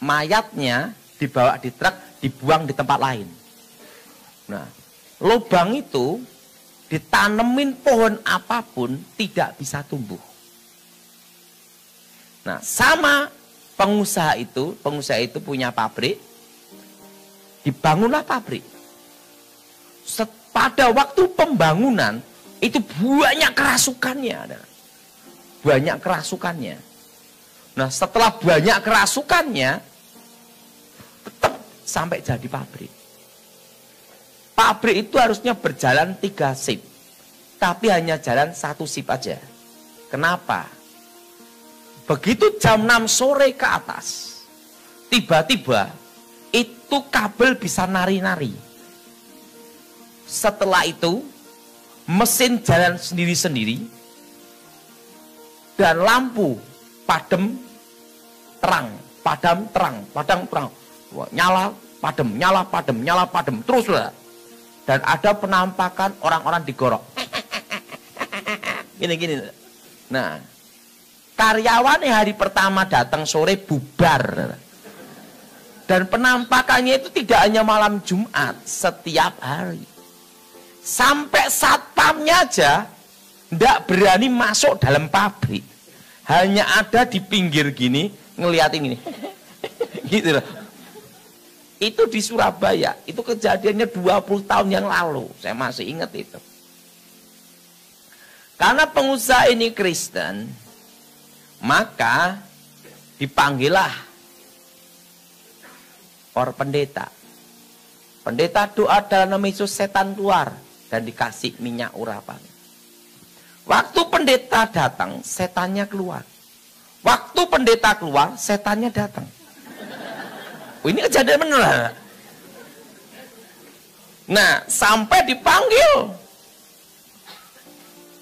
[SPEAKER 2] Mayatnya dibawa di truk, dibuang di tempat lain. Nah, lubang itu ditanemin pohon apapun tidak bisa tumbuh. Nah, sama pengusaha itu punya pabrik, dibangunlah pabrik. Pada waktu pembangunan itu banyak kerasukannya. Banyak kerasukannya. Nah, setelah banyak kerasukannya, tetap sampai jadi pabrik. Pabrik itu harusnya berjalan 3 shift. Tapi hanya jalan 1 shift aja. Kenapa? Begitu jam 6 sore ke atas, tiba-tiba itu kabel bisa nari-nari. Setelah itu, mesin jalan sendiri-sendiri. Dan lampu padam terang. Padam terang. Nyala, padam, nyala, padam, nyala, padam. Teruslah. Dan ada penampakan orang-orang digorok. Gini. Nah, karyawannya hari pertama datang sore bubar. Dan penampakannya itu tidak hanya malam Jumat, setiap hari. Sampai satpamnya aja ndak berani masuk dalam pabrik. Hanya ada di pinggir gini, ngeliatin gini. Gitu loh. Itu di Surabaya. Itu kejadiannya 20 tahun yang lalu. Saya masih ingat itu. Karena pengusaha ini Kristen, maka dipanggillah orang pendeta. Pendeta doa dalam nama Yesus, setan keluar dan dikasih minyak urapan. Waktu pendeta datang, setannya keluar. Waktu pendeta keluar, setannya datang. Ini kejadian benar. Nah, sampai dipanggil.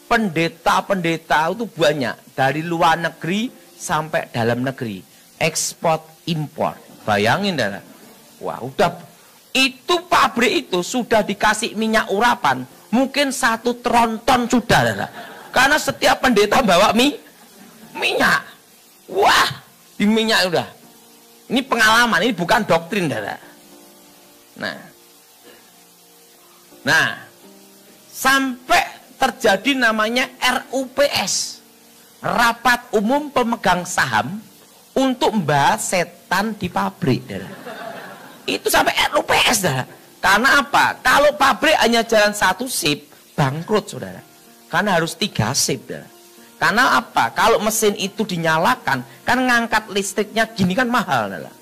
[SPEAKER 2] Pendeta-pendeta itu banyak. Dari luar negeri sampai dalam negeri. Ekspor, impor. Bayangin, Dara. Wah, udah. Itu pabrik itu sudah dikasih minyak urapan. Mungkin 1 tronton sudah, Dara. Karena setiap pendeta bawa minyak. Wah, di minyak udah. Ini pengalaman, ini bukan doktrin, Dara. Nah, sampai terjadi namanya RUPS, Rapat Umum Pemegang Saham, untuk membahas setan di pabrik, Dara. Itu sampai RUPS, Dara. Karena apa? Kalau pabrik hanya jalan 1 shift, bangkrut, saudara. Karena harus 3 shift, Dara. Karena apa? Kalau mesin itu dinyalakan, kan ngangkat listriknya gini kan mahal, Dara.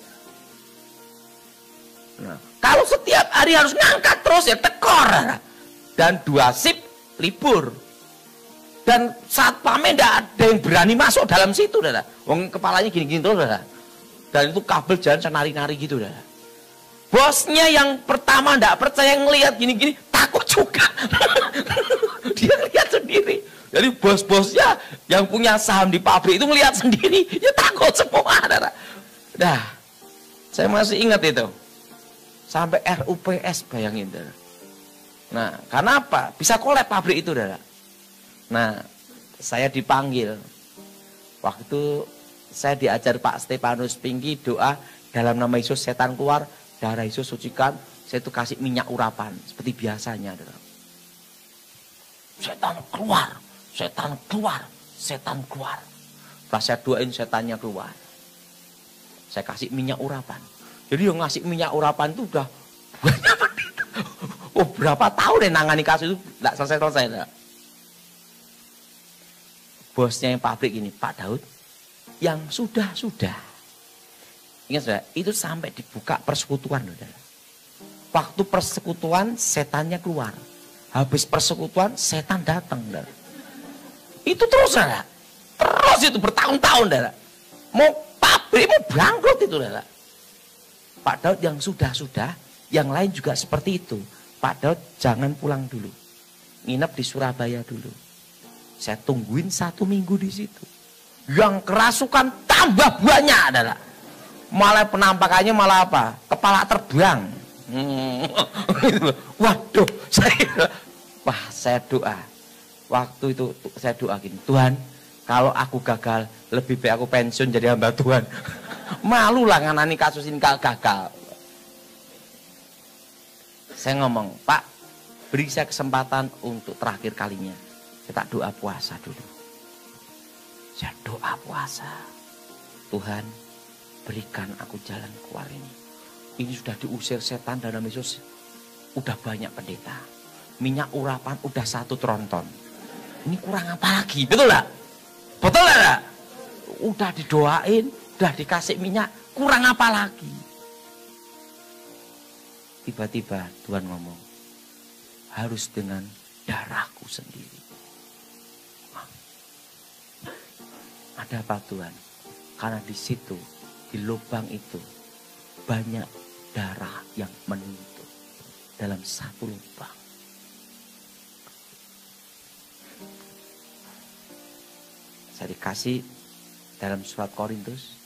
[SPEAKER 2] Nah, kalau setiap hari harus ngangkat terus ya tekor, Dara. Dan 2 shift libur. Dan satpamnya tidak ada yang berani masuk dalam situ, Dara. Wong kepalanya gini-gini terus, Dara. Dan itu kabel jalan senari-nari gitu, Dara. Bosnya yang pertama tidak percaya, ngelihat gini-gini, takut juga. Dia lihat sendiri. Jadi bos-bosnya yang punya saham di pabrik itu ngelihat sendiri, ya takut semua, Dara. Dah, saya masih ingat itu. Sampai RUPS, bayangin, Dara. Nah, karena apa? Bisa kolab pabrik itu, Dara. Nah, saya dipanggil. Waktu itu saya diajar Pak Stefanus Pinky doa dalam nama Yesus, setan keluar, darah Yesus sucikan. Saya itu kasih minyak urapan seperti biasanya, Dara. Setan keluar, setan keluar, setan keluar. Pas saya doain, setannya keluar. Saya kasih minyak urapan. Jadi yang ngasih minyak urapan itu udah banyak. Oh, berapa tahun nangani kasus itu tidak selesai-selesai. Enggak? Bosnya yang pabrik ini, Pak Daud, yang sudah. Ingat, saudara, itu sampai dibuka persekutuan, saudara. Waktu persekutuan, setannya keluar. Habis persekutuan, setan datang, saudara. Itu terus, saudara. Terus itu bertahun-tahun, saudara. Mau pabrik, mau bangkrut itu, saudara. Pak Daud yang sudah, yang lain juga seperti itu. Pak Daud jangan pulang dulu. Nginep di Surabaya dulu. Saya tungguin 1 minggu di situ. Yang kerasukan tambah banyak, adalah. Malah penampakannya malah apa? Kepala terbang. Waduh, saya doa. Waktu itu saya doa gini, Tuhan, kalau aku gagal, lebih baik aku pensiun jadi hamba Tuhan. Malu lah nganani kasus ini kalau gagal. Saya ngomong, Pak, beri saya kesempatan untuk terakhir kalinya. Saya tak doa puasa dulu. Saya doa puasa. Tuhan, berikan aku jalan keluar ini. Ini sudah diusir setan dalam Yesus. Udah banyak pendeta. Minyak urapan udah 1 tronton. Ini kurang apa lagi? Betul gak? Betul gak? Udah didoain, udah dikasih minyak, kurang apa lagi? Tiba-tiba Tuhan ngomong, harus dengan darahku sendiri. Ada apa, Tuhan? Karena di situ, di lubang itu, banyak darah yang menuntut dalam 1 lubang. Saya dikasih dalam surat Korintus,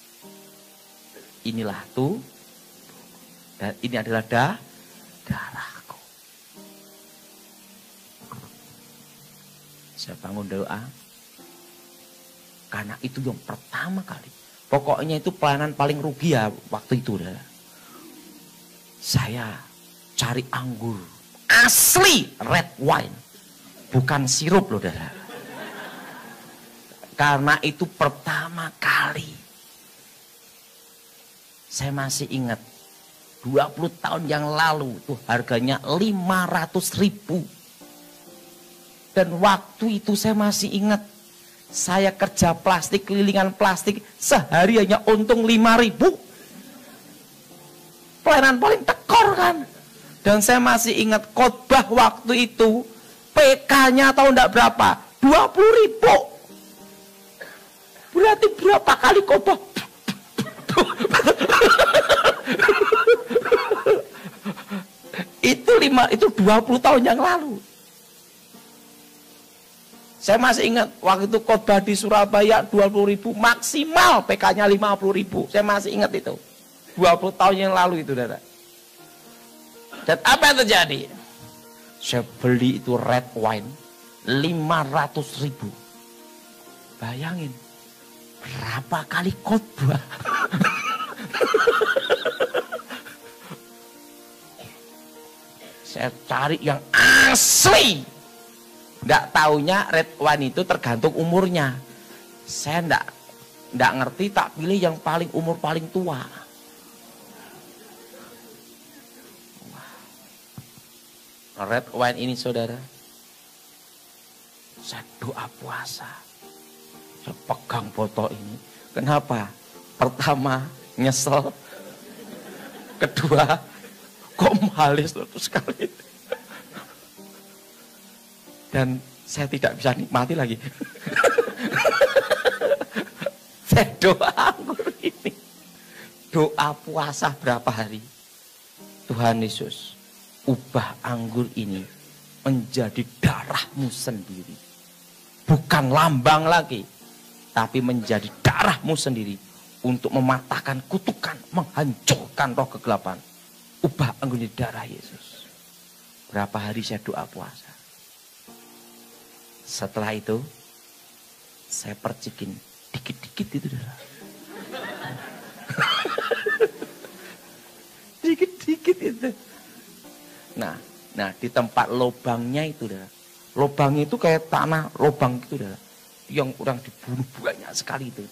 [SPEAKER 2] inilah tuh, dan ini adalah darahku. Saya bangun doa, karena itu yang pertama kali. Pokoknya itu pelayanan paling rugi ya waktu itu. Saya cari anggur asli red wine. Bukan sirup loh, saudara. Karena itu pertama kali. Saya masih ingat 20 tahun yang lalu itu harganya 500.000. Dan waktu itu saya masih ingat, saya kerja plastik, kelilingan plastik, sehari hanya untung 5.000. Pelayanan paling tekor kan. Dan saya masih ingat khotbah waktu itu, PK-nya tahu enggak berapa? 20.000. Berarti berapa kali khotbah? itu 20 tahun yang lalu. Saya masih ingat waktu itu khotbah di Surabaya 20.000 maksimal, PK-nya 50.000. Saya masih ingat itu. 20 tahun yang lalu itu, saudara. Dan apa yang terjadi? Saya beli itu red wine 500.000. Bayangin berapa kali khotbah. Saya cari yang asli. Nggak taunya red wine itu tergantung umurnya. Saya nggak ngerti, tak pilih yang paling umur paling tua. Red wine ini, saudara, saya doa puasa, saya pegang botol ini. Kenapa? Pertama, nyesel. Kedua, kok malis terus sekali. Dan saya tidak bisa nikmati lagi. Saya doa anggur ini. Doa puasa berapa hari? Tuhan Yesus, ubah anggur ini menjadi darahmu sendiri. Bukan lambang lagi, tapi menjadi darahmu sendiri untuk mematahkan kutukan, menghancurkan roh kegelapan. Ubah anggur ini darah Yesus. Berapa hari saya doa puasa. Setelah itu saya percikin dikit-dikit itu, darah. Dikit-dikit itu. Nah, di tempat lobangnya itu, dah. Lobangnya itu kayak tanah lobang gitu, dah. Yang orang dibunuh banyak sekali itu.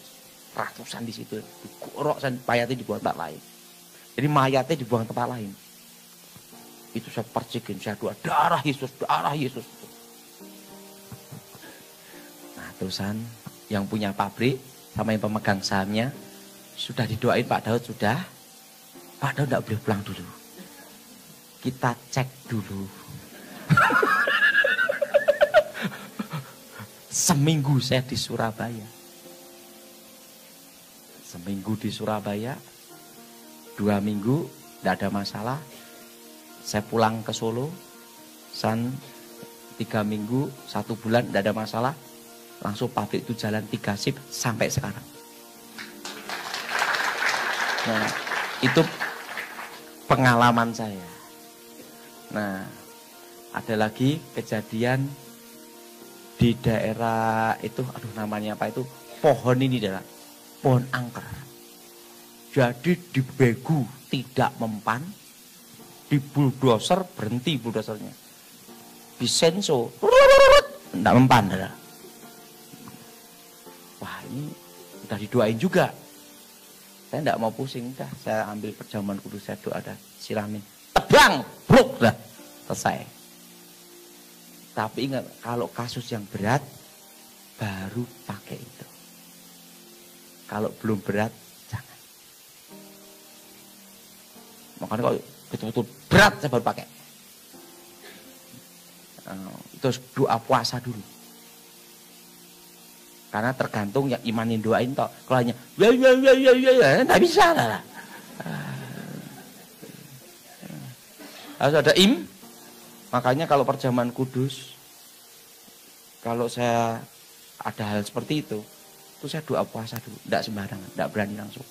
[SPEAKER 2] Ratusan di situ. Digorok dan mayatnya dibuang tempat lain. Jadi mayatnya dibuang tempat lain. Itu saya percikin, saya doa darah Yesus, darah Yesus. Nah, terusan yang punya pabrik sama yang pemegang sahamnya sudah didoain Pak Daud, sudah. Pak Daud tidak boleh pulang dulu. Kita cek dulu. Seminggu saya di Surabaya. Seminggu di Surabaya. 2 minggu tidak ada masalah. Saya pulang ke Solo. 3 minggu, 1 bulan tidak ada masalah. Langsung pabrik itu jalan 3 shift sampai sekarang. Nah, itu pengalaman saya. Nah, ada lagi kejadian di daerah itu, aduh namanya apa itu, pohon ini adalah pohon angker. Jadi dibegu tidak mempan, di bulldozer berhenti bulldosernya, di senso, tidak mempan adalah. Wah, ini udah didoain juga. Saya tidak mau pusing, dah. Saya ambil perjamuan kudus, saya doa, dah. Siramin. Tebang, blok, dah. Selesai. Tapi ingat, kalau kasus yang berat, baru pakai itu. Kalau belum berat, jangan. Makanya kalau betul-betul berat, saya baru pakai. Itu doa puasa dulu. Karena tergantung yang imanin doain toh. Kalau hanya ya enggak bisa lah. Harus ada Makanya kalau perjamuan kudus, kalau saya ada hal seperti itu saya doa puasa dulu, enggak sembarangan, enggak berani langsung.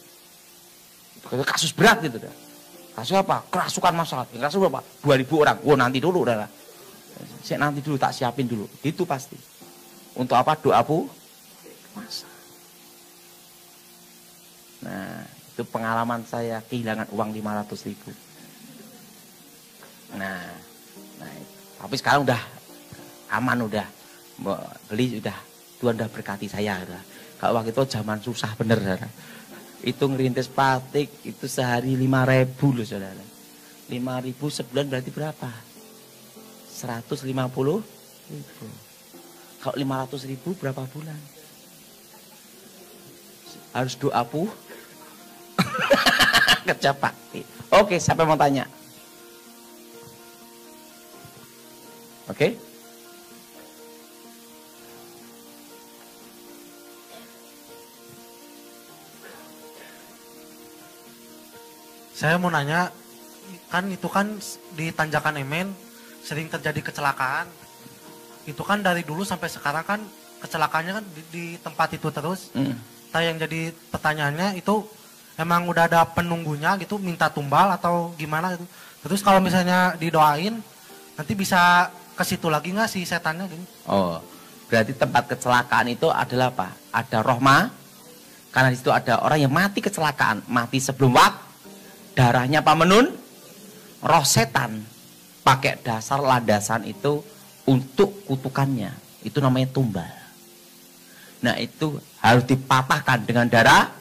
[SPEAKER 2] Itu kasus berat gitu dah. Kasus apa? Kerasukan masalah. Kasus berapa? 2.000 orang. Oh, nanti dulu dah. Saya nanti dulu tak siapin dulu. Itu pasti. Untuk apa? Doa puasa. Nah, itu pengalaman saya kehilangan uang 500.000. Nah, Tapi sekarang udah aman, udah beli, udah Tuhan udah berkati saya. Kalau waktu itu zaman susah bener, saudara. Itu ngerintis batik itu sehari 5.000 loh, saudara. 5.000 sebulan berarti berapa? 150.000. Kalau 500.000 berapa bulan? Harus doa kerja bakti. Oke, siapa mau tanya? Oke.
[SPEAKER 4] Saya mau nanya, kan itu kan di Tanjakan Emen sering terjadi kecelakaan. Itu kan dari dulu sampai sekarang kan kecelakaannya kan di tempat itu terus. Nah, yang jadi pertanyaannya itu emang udah ada penunggunya gitu, minta tumbal atau gimana gitu. Terus kalau misalnya didoain nanti bisa ke situ lagi nggak si setannya gitu?
[SPEAKER 2] Oh, berarti tempat kecelakaan itu adalah apa? Ada rohma, karena di situ ada orang yang mati kecelakaan, mati sebelum waktu. Darahnya apa menun? Roh setan pakai dasar landasan itu untuk kutukannya. Itu namanya tumbal. Nah, itu harus dipatahkan dengan darah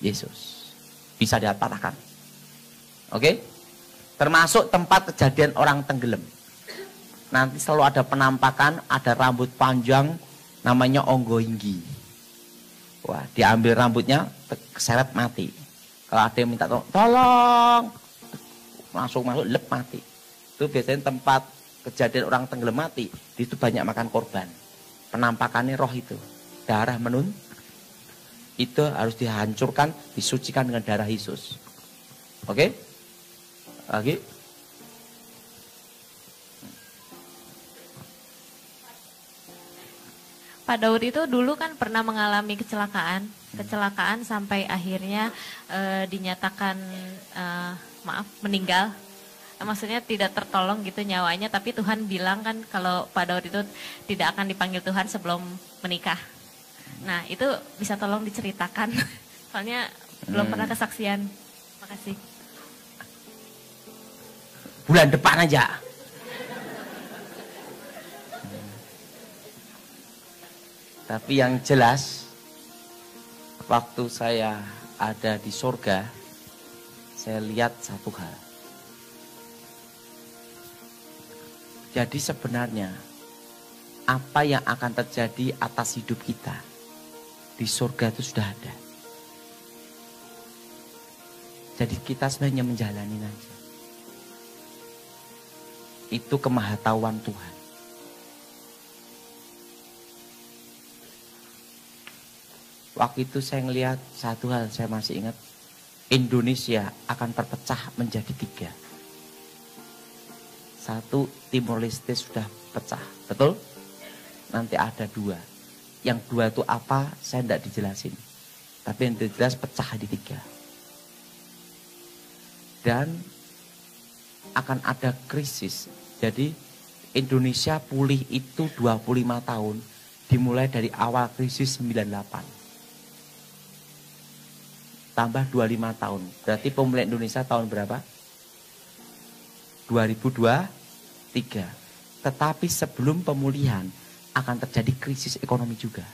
[SPEAKER 2] Yesus. Bisa dipatahkan. Oke? Termasuk tempat kejadian orang tenggelam. Nanti selalu ada penampakan, ada rambut panjang namanya onggoinggi. Wah, diambil rambutnya, keseret mati. Kalau ada yang minta tolong, langsung masuk, lep mati. Itu biasanya tempat kejadian orang tenggelam mati. Di situ banyak makan korban. Penampakannya roh itu. Darah menun. Itu harus dihancurkan, disucikan dengan darah Yesus. Oke? Lagi?
[SPEAKER 5] Pak Daud itu dulu kan pernah mengalami kecelakaan sampai akhirnya dinyatakan meninggal. Maksudnya tidak tertolong gitu nyawanya, tapi Tuhan bilang kan kalau Pak Daud itu tidak akan dipanggil Tuhan sebelum menikah. Nah, itu bisa tolong diceritakan. Soalnya belum pernah kesaksian. Makasih.
[SPEAKER 2] Bulan depan aja. Tapi yang jelas, waktu saya ada di surga, saya lihat satu hal. Jadi sebenarnya, apa yang akan terjadi atas hidup kita, di surga itu sudah ada. Jadi kita sebenarnya menjalani aja. Itu kemahatauan Tuhan. Waktu itu saya ngelihat satu hal, saya masih ingat. Indonesia akan terpecah menjadi 3. 1, Timor Leste sudah pecah, betul? Nanti ada 2. Yang 2 itu apa, saya tidak dijelasin. Tapi yang jelas pecah di 3. Dan akan ada krisis. Jadi Indonesia pulih itu 25 tahun. Dimulai dari awal krisis 98. Tambah 25 tahun. Berarti pemulihan Indonesia tahun berapa? 2023. Tetapi sebelum pemulihan akan terjadi krisis ekonomi juga.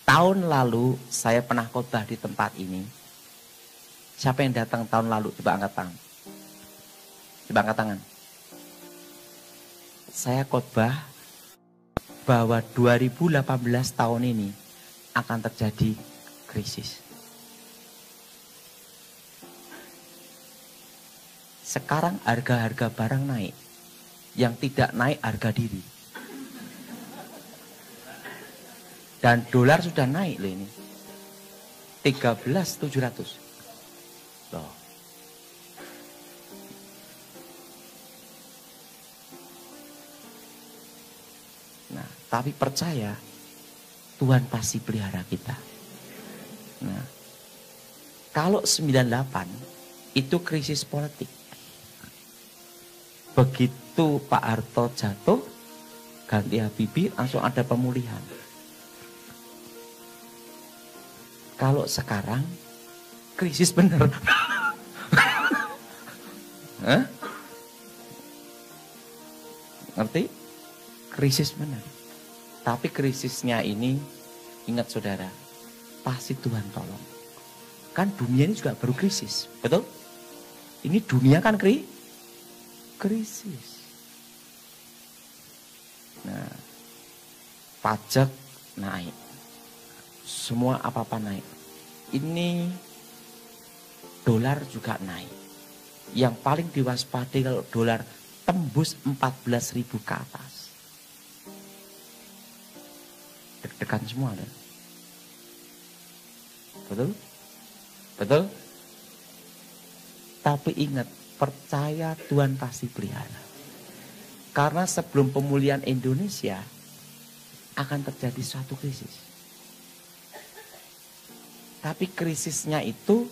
[SPEAKER 2] Tahun lalu saya pernah khotbah di tempat ini. Siapa yang datang tahun lalu? Coba angkat tangan. Coba angkat tangan. Saya khotbah bahwa 2018 tahun ini akan terjadi krisis. Sekarang harga-harga barang naik. Yang tidak naik harga diri. Dan dolar sudah naik loh ini. 13.700. Loh. Nah, tapi percaya Tuhan pasti pelihara kita. Nah, kalau 98 itu krisis politik. Begitu Pak Harto jatuh, ganti Habibie, langsung ada pemulihan. Kalau sekarang krisis bener. Hah? Ngerti? Krisis benar. Tapi krisisnya ini, ingat saudara, pasti Tuhan tolong. Kan dunia ini juga baru krisis, betul? Ini dunia kan krisis. Nah, pajak naik. Semua apa-apa naik. Ini dolar juga naik. Yang paling diwaspadai kalau dolar tembus 14.000 ke atas. Deg-degan semua kan? Betul? Betul? Tapi ingat, percaya Tuhan pasti pelihara. Karena sebelum pemulihan Indonesia akan terjadi suatu krisis. Tapi krisisnya itu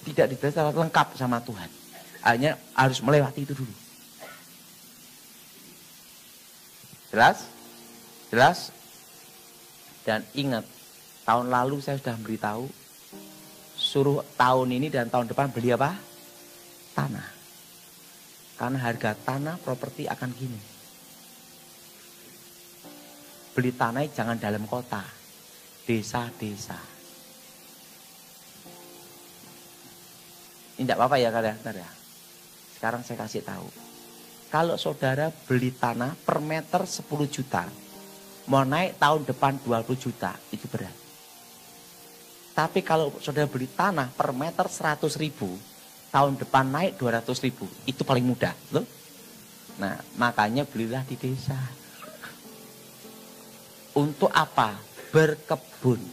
[SPEAKER 2] tidak diterima lengkap sama Tuhan. Hanya harus melewati itu dulu. Jelas? Jelas? Dan ingat, tahun lalu saya sudah beritahu, suruh tahun ini dan tahun depan beli apa? Tanah. Karena harga tanah properti akan gini. Beli tanah jangan dalam kota, desa-desa. Ini tidak apa-apa ya kalian, ya. Sekarang saya kasih tahu. Kalau saudara beli tanah per meter 10 juta, mau naik tahun depan 20 juta, itu berat. Tapi kalau saudara beli tanah per meter 100.000, tahun depan naik 200.000, itu paling mudah. Loh? Nah, makanya belilah di desa. Untuk apa? Berkebun.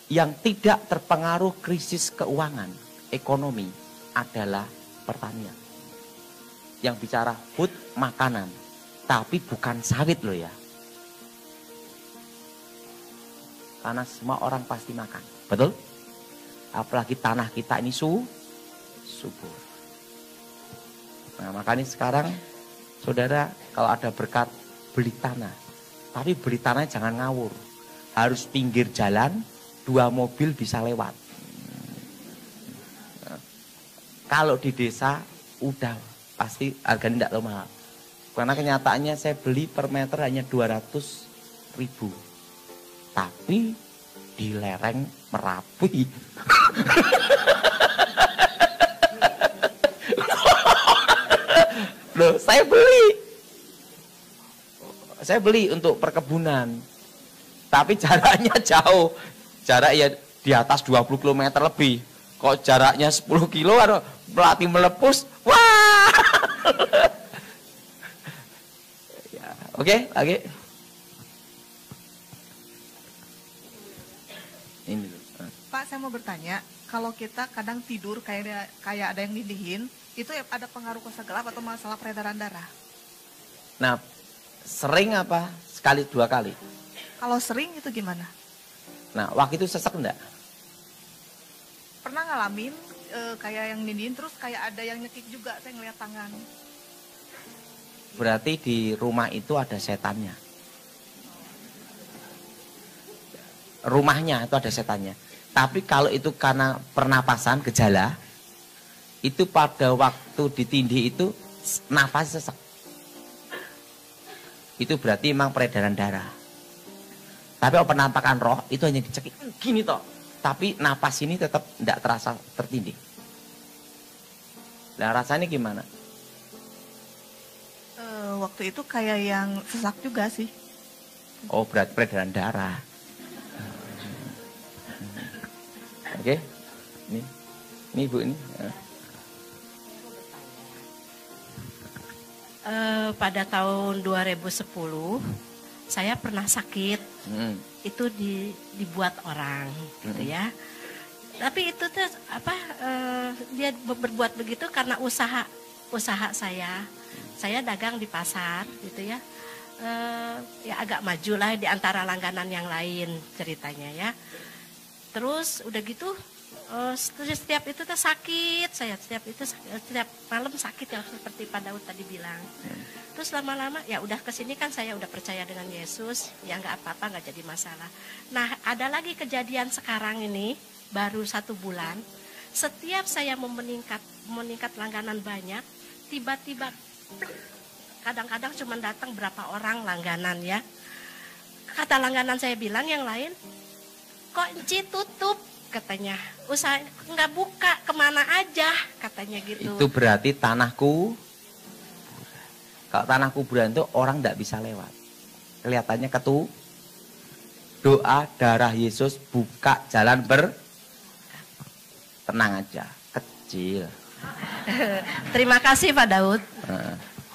[SPEAKER 2] Yang tidak terpengaruh krisis keuangan, ekonomi adalah pertanian. Yang bicara food, makanan. Tapi bukan sawit loh ya. Karena semua orang pasti makan. Betul? Apalagi tanah kita ini subur. Nah makanya sekarang saudara kalau ada berkat beli tanah. Tapi beli tanah jangan ngawur. Harus pinggir jalan, 2 mobil bisa lewat. Nah, kalau di desa udah pasti harganya tidak terlalu mahal. Karena kenyataannya saya beli per meter hanya 200.000. Tapi di lereng Merapi. Loh, saya beli untuk perkebunan. Tapi jaraknya jauh. Jarak ya di atas 20 km lebih. Kok jaraknya 10 kilo melati melepus. Wah. Ya, oke, lagi. Ini.
[SPEAKER 6] Pak, saya mau bertanya, kalau kita kadang tidur kayak ada yang nindihin, itu ada pengaruh kuasa gelap atau masalah peredaran darah?
[SPEAKER 2] Nah, sering apa? Sekali 2 kali?
[SPEAKER 6] Kalau sering itu gimana?
[SPEAKER 2] Nah, waktu itu sesek enggak?
[SPEAKER 6] Pernah ngalamin kayak yang nindihin, terus kayak ada yang nyekik juga, saya ngeliat tangan.
[SPEAKER 2] Berarti di rumah itu ada setannya. Rumahnya itu ada setannya. Tapi kalau itu karena pernapasan, gejala, itu pada waktu ditindih itu nafas sesek. Itu berarti memang peredaran darah. Tapi kalau penampakan roh itu hanya dicekik gini toh. Tapi napas ini tetap tidak terasa tertindih. Nah rasanya gimana?
[SPEAKER 6] Waktu itu kayak yang sesak juga sih.
[SPEAKER 2] Oh berarti peredaran darah. Oke, ini ibu ini.
[SPEAKER 7] Pada tahun 2010 saya pernah sakit. Itu dibuat orang, gitu ya. Tapi itu tuh dia berbuat begitu karena usaha saya. Saya dagang di pasar, gitu ya. Ya agak maju lah di antara langganan yang lain ceritanya ya. Terus udah gitu setiap itu tuh sakit, setiap malam sakit ya seperti Pak Daud tadi bilang. Terus lama-lama ya udah kesini kan saya udah percaya dengan Yesus, ya nggak apa-apa, nggak jadi masalah. Nah ada lagi kejadian sekarang ini baru 1 bulan, setiap saya mau meningkat langganan banyak, tiba-tiba kadang-kadang cuma datang berapa orang langganan ya. Kata langganan saya bilang yang lain, kok Enci tutup katanya, usaha nggak buka, kemana aja katanya gitu.
[SPEAKER 2] Itu berarti tanahku. Kalau tanah kuburan itu orang tidak bisa lewat. Kelihatannya doa darah Yesus buka jalan tenang aja, kecil.
[SPEAKER 7] Terima kasih Pak Daud.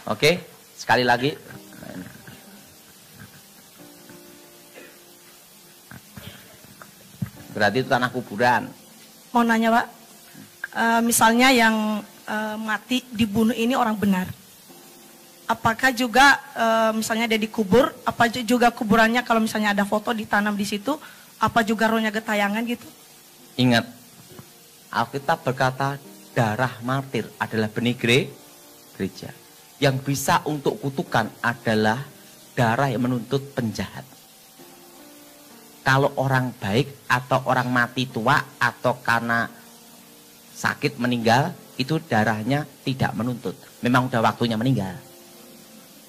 [SPEAKER 2] Oke, sekali lagi. Berarti itu tanah kuburan.
[SPEAKER 6] Mau nanya Pak, misalnya yang mati dibunuh ini orang benar. Apakah juga misalnya dia dikubur, apa juga kuburannya kalau misalnya ada foto ditanam di situ, apa juga rohnya getayangan gitu?
[SPEAKER 2] Ingat, Alkitab berkata darah martir adalah benih gereja. Yang bisa untuk kutukan adalah darah yang menuntut penjahat. Kalau orang baik atau orang mati tua atau karena sakit meninggal, itu darahnya tidak menuntut. Memang udah waktunya meninggal.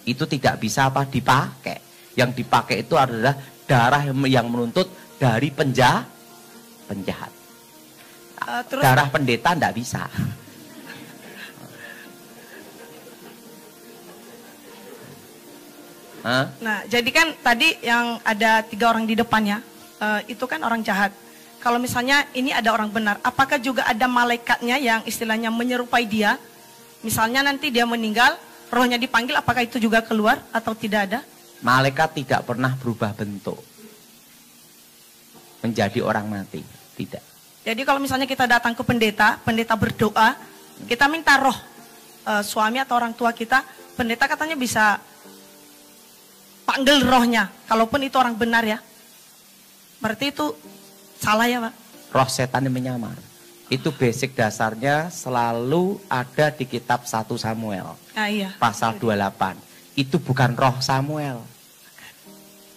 [SPEAKER 2] Itu tidak bisa dipakai. Yang dipakai itu adalah darah yang menuntut dari penjahat. Darah pendeta tidak bisa.
[SPEAKER 6] Nah, jadi kan tadi yang ada 3 orang di depannya, itu kan orang jahat. Kalau misalnya ini ada orang benar, apakah juga ada malaikatnya yang istilahnya menyerupai dia? Misalnya nanti dia meninggal, rohnya dipanggil, apakah itu juga keluar atau tidak ada?
[SPEAKER 2] Malaikat tidak pernah berubah bentuk menjadi orang mati, tidak.
[SPEAKER 6] Jadi kalau misalnya kita datang ke pendeta, pendeta berdoa, kita minta roh suami atau orang tua kita, pendeta katanya bisa panggil rohnya, kalaupun itu orang benar ya. Berarti itu salah ya Pak?
[SPEAKER 2] Roh setan yang menyamar. Itu basic dasarnya selalu ada di kitab 1 Samuel.
[SPEAKER 6] Iya.
[SPEAKER 2] Pasal 28. Itu bukan roh Samuel.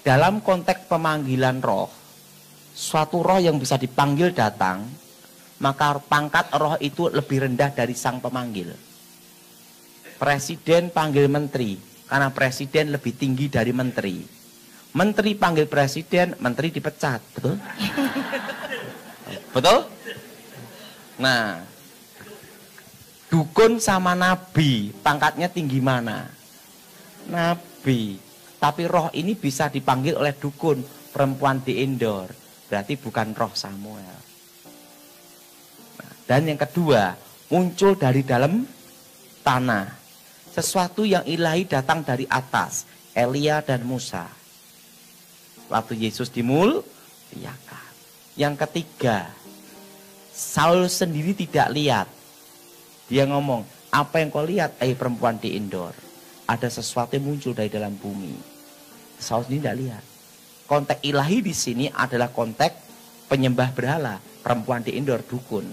[SPEAKER 2] Dalam konteks pemanggilan roh, suatu roh yang bisa dipanggil datang, maka pangkat roh itu lebih rendah dari sang pemanggil. Presiden panggil menteri, karena presiden lebih tinggi dari menteri. Menteri panggil presiden, menteri dipecat, betul? Betul? Nah, dukun sama nabi, pangkatnya tinggi mana? Nabi. Tapi roh ini bisa dipanggil oleh dukun, perempuan di Endor. Berarti bukan roh Samuel. Nah, dan yang kedua, muncul dari dalam tanah. Sesuatu yang ilahi datang dari atas, Elia dan Musa. Waktu Yesus dimuliakan. Yang ketiga, Saul sendiri tidak lihat. Dia ngomong, apa yang kau lihat, perempuan di Endor? Ada sesuatu yang muncul dari dalam bumi. Saul sendiri tidak lihat. Konteks ilahi di sini adalah konteks penyembah berhala, perempuan di Endor, dukun.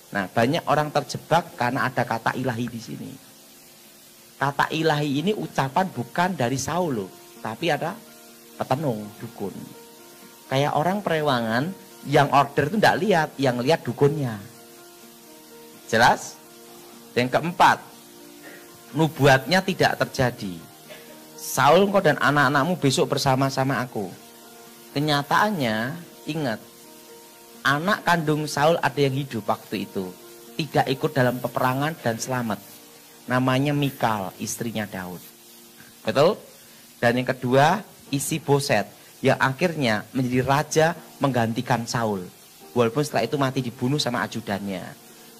[SPEAKER 2] Nah, banyak orang terjebak karena ada kata ilahi di sini. Kata ilahi ini ucapan bukan dari Saul, tapi ada petenung, dukun. Kayak orang perewangan yang order itu tidak lihat, yang lihat dukunnya. Jelas? Yang keempat, nubuatnya tidak terjadi. Saul, engkau dan anak-anakmu besok bersama-sama aku. Kenyataannya, ingat, anak kandung Saul ada yang hidup waktu itu. Tidak ikut dalam peperangan dan selamat. Namanya Mikal, istrinya Daud. Betul? Dan yang kedua, Isi-Boset, yang akhirnya menjadi raja menggantikan Saul. Walaupun setelah itu mati dibunuh sama ajudannya.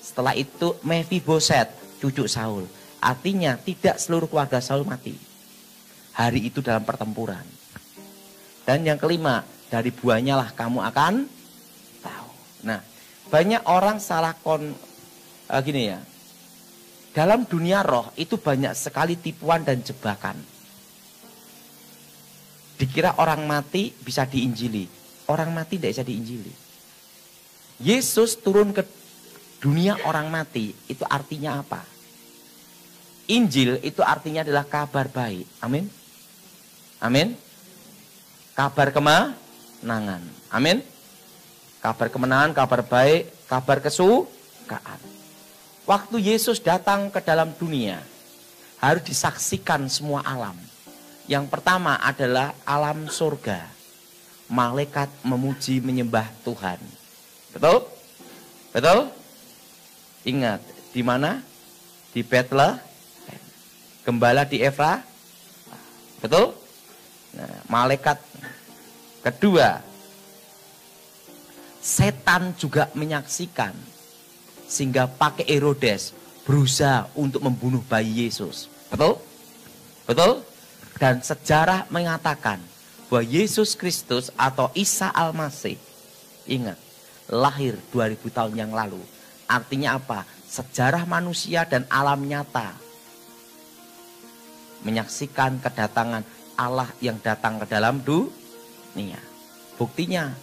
[SPEAKER 2] Setelah itu Mephiboset, cucu Saul. Artinya tidak seluruh keluarga Saul mati. Hari itu dalam pertempuran. Dan yang kelima, dari buahnya lah kamu akan tahu. Nah, banyak orang salah gini ya. Dalam dunia roh itu banyak sekali tipuan dan jebakan. Dikira orang mati bisa diinjili. Orang mati tidak bisa diinjili. Yesus turun ke dunia orang mati, itu artinya apa? Injil itu artinya adalah kabar baik. Amin. Amin. Kabar kemenangan. Amin. Kabar kemenangan, kabar baik, Kabar kesukaan. Waktu Yesus datang ke dalam dunia, harus disaksikan semua alam. Yang pertama adalah alam surga. Malaikat memuji menyembah Tuhan. Betul? Betul? Ingat, di mana? Di Bethlehem. Gembala di Efra. Betul? Nah, malaikat. Kedua, setan juga menyaksikan. Sehingga pakai Herodes berusaha untuk membunuh bayi Yesus. Betul? Betul? Dan sejarah mengatakan bahwa Yesus Kristus atau Isa Al-Masih, ingat, lahir 2000 tahun yang lalu. Artinya apa? Sejarah manusia dan alam nyata menyaksikan kedatangan Allah yang datang ke dalam dunia. Buktinya,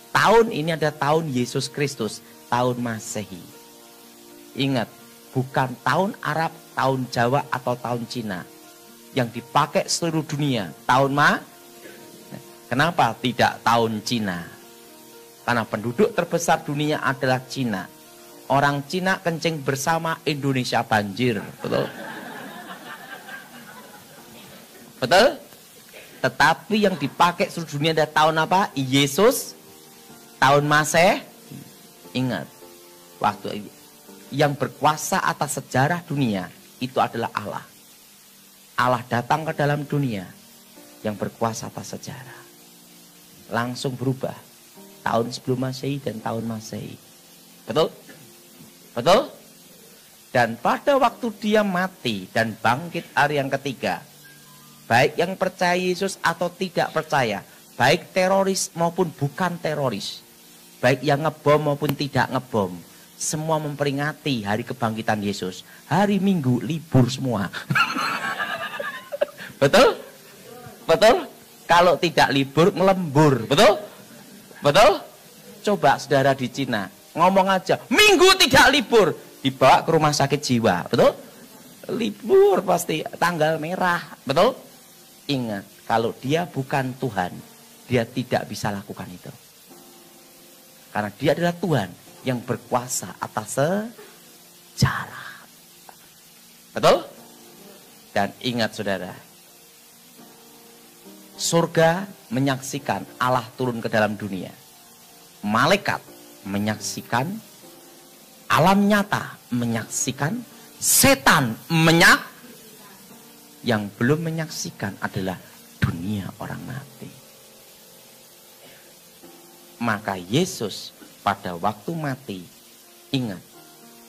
[SPEAKER 2] tahun ini ada tahun Yesus Kristus, tahun Masehi. Ingat, bukan tahun Arab, tahun Jawa, atau tahun Cina. Yang dipakai seluruh dunia, tahun Kenapa tidak tahun Cina? Karena penduduk terbesar dunia adalah Cina. Orang Cina kencing bersama, Indonesia banjir. Betul? Betul? Tetapi yang dipakai seluruh dunia ada tahun apa? Yesus, tahun Masehi. Ingat, waktu yang berkuasa atas sejarah dunia itu adalah Allah. Allah datang ke dalam dunia yang berkuasa atas sejarah. Langsung berubah. Tahun sebelum Masehi dan tahun Masehi. Betul? Betul? Dan pada waktu dia mati dan bangkit hari yang ketiga, baik yang percaya Yesus atau tidak percaya, baik teroris maupun bukan teroris, baik yang ngebom maupun tidak ngebom, semua memperingati hari kebangkitan Yesus. Hari Minggu libur semua. Betul? Betul? Kalau tidak libur, ngelembur. Betul? Betul? Coba saudara di Cina, ngomong aja, Minggu tidak libur, dibawa ke rumah sakit jiwa. Betul? Libur pasti, tanggal merah. Betul? Ingat, kalau dia bukan Tuhan, dia tidak bisa lakukan itu. Karena dia adalah Tuhan yang berkuasa atas sejarah. Betul? Dan ingat saudara, surga menyaksikan Allah turun ke dalam dunia. Malaikat menyaksikan, alam nyata menyaksikan, setan yang belum menyaksikan adalah dunia orang mati. Maka Yesus pada waktu mati, ingat,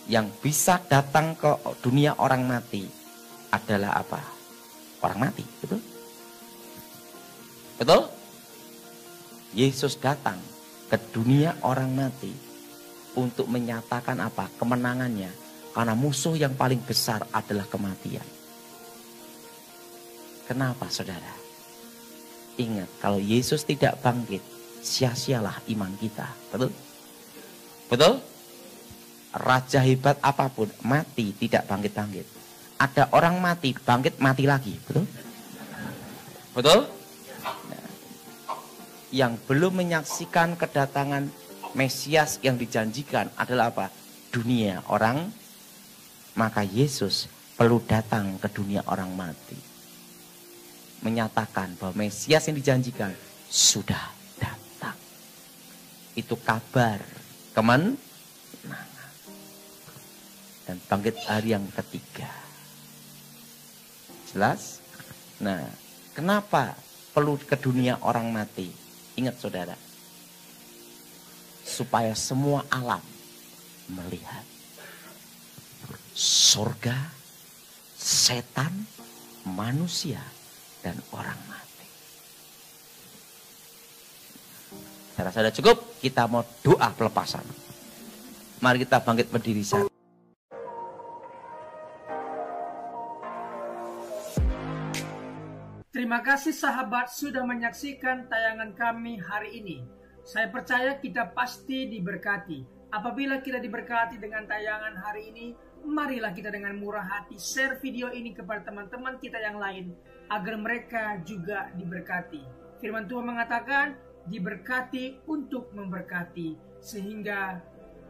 [SPEAKER 2] yang bisa datang ke dunia orang mati adalah apa? Orang mati, betul? Betul? Yesus datang ke dunia orang mati untuk menyatakan apa? Kemenangannya. Karena musuh yang paling besar adalah kematian. Kenapa saudara? Ingat, kalau Yesus tidak bangkit, sia-sialah iman kita. Betul? Betul? Raja hebat apapun, mati tidak bangkit-bangkit. Ada orang mati, bangkit mati lagi. Betul? Betul? Nah, yang belum menyaksikan kedatangan Mesias yang dijanjikan adalah apa? Dunia orang. Maka Yesus perlu datang ke dunia orang mati. Menyatakan bahwa Mesias yang dijanjikan sudah datang. Itu kabar kemenangan. Dan bangkit hari yang ketiga. Jelas? Nah, kenapa perlu ke dunia orang mati? Ingat saudara, supaya semua alam melihat surga, setan, manusia, dan orang mati. Saya rasa sudah cukup. Kita mau doa pelepasan. Mari kita bangkit berdiri saat.
[SPEAKER 1] Terima kasih sahabat sudah menyaksikan tayangan kami hari ini. Saya percaya kita pasti diberkati. Apabila kita diberkati dengan tayangan hari ini, marilah kita dengan murah hati share video ini kepada teman-teman kita yang lain, agar mereka juga diberkati. Firman Tuhan mengatakan, diberkati untuk memberkati. Sehingga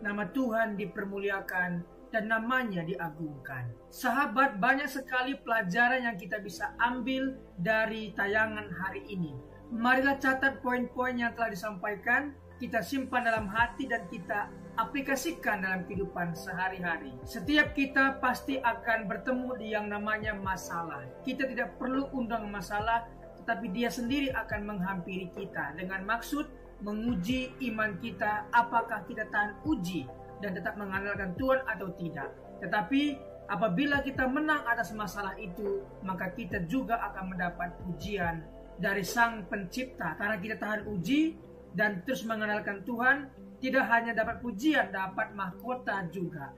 [SPEAKER 1] nama Tuhan dipermuliakan, dan namanya diagungkan. Sahabat, banyak sekali pelajaran yang kita bisa ambil dari tayangan hari ini. Marilah catat poin-poin yang telah disampaikan, kita simpan dalam hati dan kita aplikasikan dalam kehidupan sehari-hari. Setiap kita pasti akan bertemu di yang namanya masalah. Kita tidak perlu undang masalah, tetapi dia sendiri akan menghampiri kita dengan maksud menguji iman kita, apakah kita tahan uji dan tetap mengandalkan Tuhan atau tidak. Tetapi apabila kita menang atas masalah itu, maka kita juga akan mendapat pujian dari Sang Pencipta. Karena kita tahan uji dan terus mengandalkan Tuhan, tidak hanya dapat pujian, dapat mahkota juga.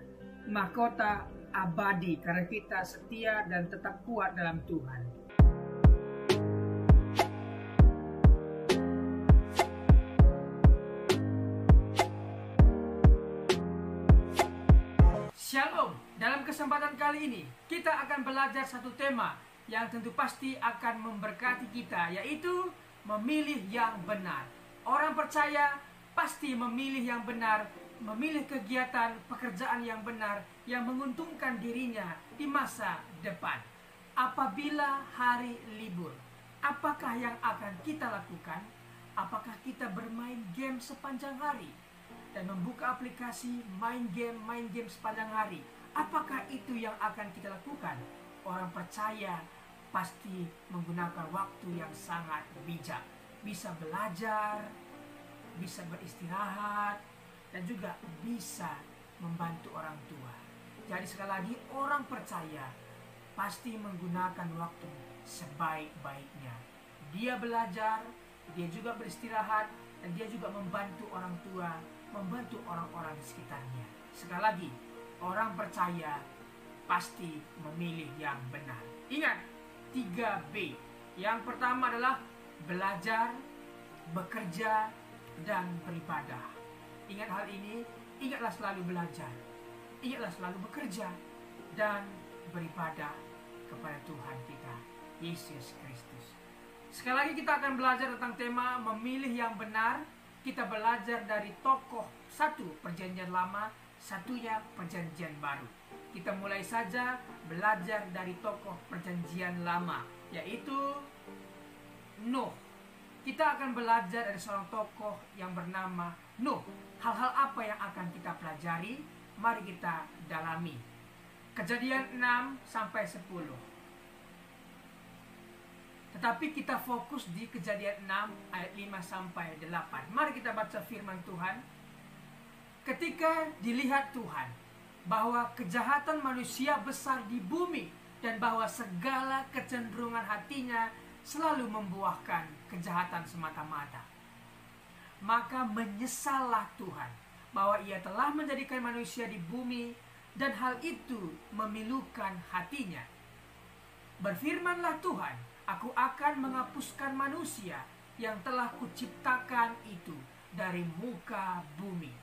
[SPEAKER 1] Mahkota abadi karena kita setia dan tetap kuat dalam Tuhan. Shalom, dalam kesempatan kali ini kita akan belajar satu tema yang tentu pasti akan memberkati kita, yaitu memilih yang benar. Orang percaya pasti memilih yang benar, memilih kegiatan pekerjaan yang benar yang menguntungkan dirinya di masa depan. Apabila hari libur, apakah yang akan kita lakukan? Apakah kita bermain game sepanjang hari dan membuka aplikasi main game sepanjang hari? Apakah itu yang akan kita lakukan? Orang percaya pasti menggunakan waktu yang sangat bijak. Bisa belajar, bisa beristirahat, dan juga bisa membantu orang tua. Jadi sekali lagi, orang percaya pasti menggunakan waktu sebaik-baiknya. Dia belajar, dia juga beristirahat, dan dia juga membantu orang tua, membantu orang-orang di sekitarnya. Sekali lagi, orang percaya pasti memilih yang benar. Ingat, 3B. Yang pertama adalah belajar, bekerja, dan beribadah. Ingat hal ini, ingatlah selalu belajar, ingatlah selalu bekerja, dan beribadah kepada Tuhan kita, Yesus Kristus. Sekali lagi kita akan belajar tentang tema memilih yang benar. Kita belajar dari tokoh satu Perjanjian Lama, satunya Perjanjian Baru. Kita mulai saja belajar dari tokoh Perjanjian Lama, yaitu Nuh. Kita akan belajar dari seorang tokoh yang bernama Nuh. Hal-hal apa yang akan kita pelajari? Mari kita dalami. Kejadian 6 sampai 10. Tetapi kita fokus di Kejadian 6 ayat 5 sampai 8. Mari kita baca firman Tuhan. Ketika dilihat Tuhan bahwa kejahatan manusia besar di bumi dan bahwa segala kecenderungan hatinya selalu membuahkan kejahatan semata-mata, maka menyesallah Tuhan bahwa ia telah menjadikan manusia di bumi dan hal itu memilukan hatinya. Berfirmanlah Tuhan, aku akan menghapuskan manusia yang telah kuciptakan itu dari muka bumi,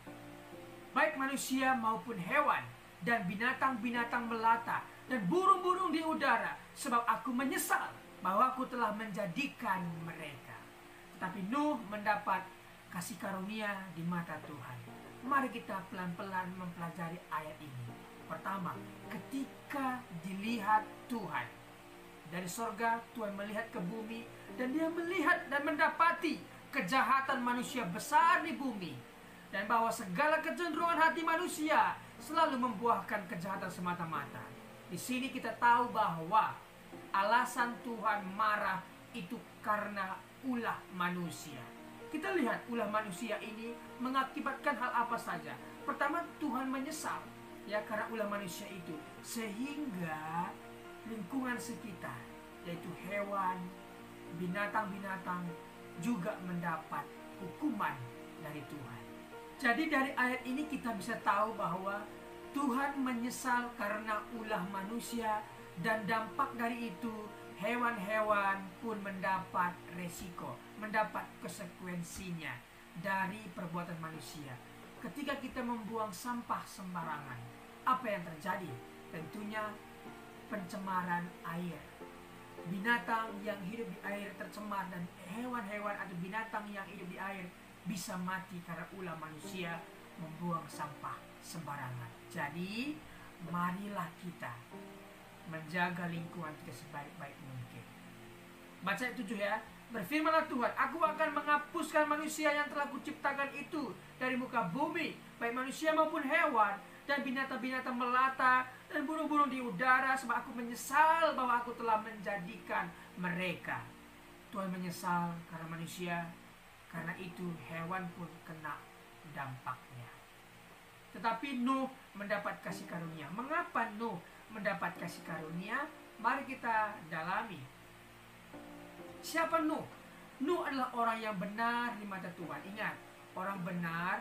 [SPEAKER 1] baik manusia maupun hewan dan binatang-binatang melata dan burung-burung di udara, sebab aku menyesal bahwa aku telah menjadikan mereka. Tetapi Nuh mendapat kasih karunia di mata Tuhan. Mari kita pelan-pelan mempelajari ayat ini. Pertama, ketika dilihat Tuhan dari sorga, Tuhan melihat ke bumi dan dia melihat dan mendapati kejahatan manusia besar di bumi dan bahwa segala kecenderungan hati manusia selalu membuahkan kejahatan semata-mata. Di sini kita tahu bahwa alasan Tuhan marah itu karena ulah manusia. Kita lihat ulah manusia ini mengakibatkan hal apa saja. Pertama, Tuhan menyesal ya karena ulah manusia itu, sehingga lingkungan sekitar, yaitu hewan, binatang-binatang juga mendapat hukuman dari Tuhan. Jadi dari ayat ini kita bisa tahu bahwa Tuhan menyesal karena ulah manusia, dan dampak dari itu hewan-hewan pun mendapat resiko, mendapat konsekuensinya dari perbuatan manusia. Ketika kita membuang sampah sembarangan, apa yang terjadi? Tentunya pencemaran air. Binatang yang hidup di air tercemar dan hewan-hewan atau binatang yang hidup di air bisa mati karena ulah manusia membuang sampah sembarangan. Jadi marilah kita menjaga lingkungan kita sebaik-baik mungkin. Baca ayat 7 ya. Berfirmanlah Tuhan, aku akan menghapuskan manusia yang telah kuciptakan itu dari muka bumi, baik manusia maupun hewan, dan binatang-binatang melata, dan burung-burung di udara, sebab aku menyesal bahwa aku telah menjadikan mereka. Tuhan menyesal karena manusia, karena itu hewan pun kena dampaknya. Tetapi Nuh mendapat kasih karunia. Mengapa Nuh mendapat kasih karunia? Mari kita dalami. Siapa Nuh? Nuh adalah orang yang benar di mata Tuhan. Ingat, orang benar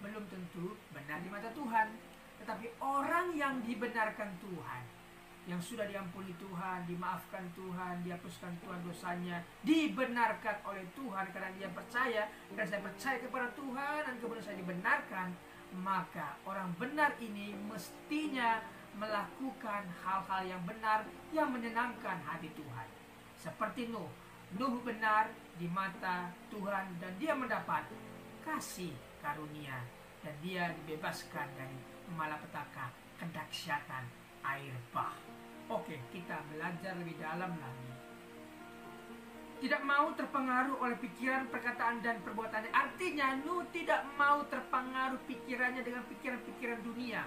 [SPEAKER 1] belum tentu benar di mata Tuhan. Tetapi orang yang dibenarkan Tuhan, yang sudah diampuni Tuhan, dimaafkan Tuhan, dihapuskan Tuhan dosanya, dibenarkan oleh Tuhan karena dia percaya, dan saya percaya kepada Tuhan dan kemudian saya dibenarkan, maka orang benar ini mestinya melakukan hal-hal yang benar yang menyenangkan hati Tuhan. Seperti Nuh. Nuh benar di mata Tuhan dan dia mendapat kasih karunia dan dia dibebaskan dari malapetaka kedahsyatan air bah. Oke, kita belajar lebih dalam lagi. Tidak mau terpengaruh oleh pikiran, perkataan, dan perbuatannya. Artinya Nuh tidak mau terpengaruh pikirannya dengan pikiran-pikiran dunia,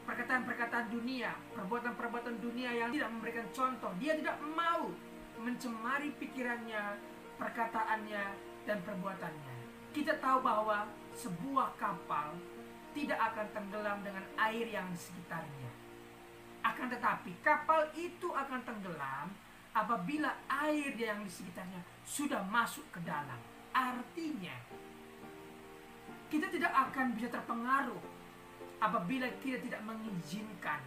[SPEAKER 1] perkataan-perkataan dunia, perbuatan-perbuatan dunia yang tidak memberikan contoh. Dia tidak mau mencemari pikirannya, perkataannya, dan perbuatannya. Kita tahu bahwa sebuah kapal tidak akan tenggelam dengan air yang di sekitarnya. Akan tetapi kapal itu akan tenggelam apabila air yang di sekitarnya sudah masuk ke dalam. Artinya kita tidak akan bisa terpengaruh apabila kita tidak mengizinkan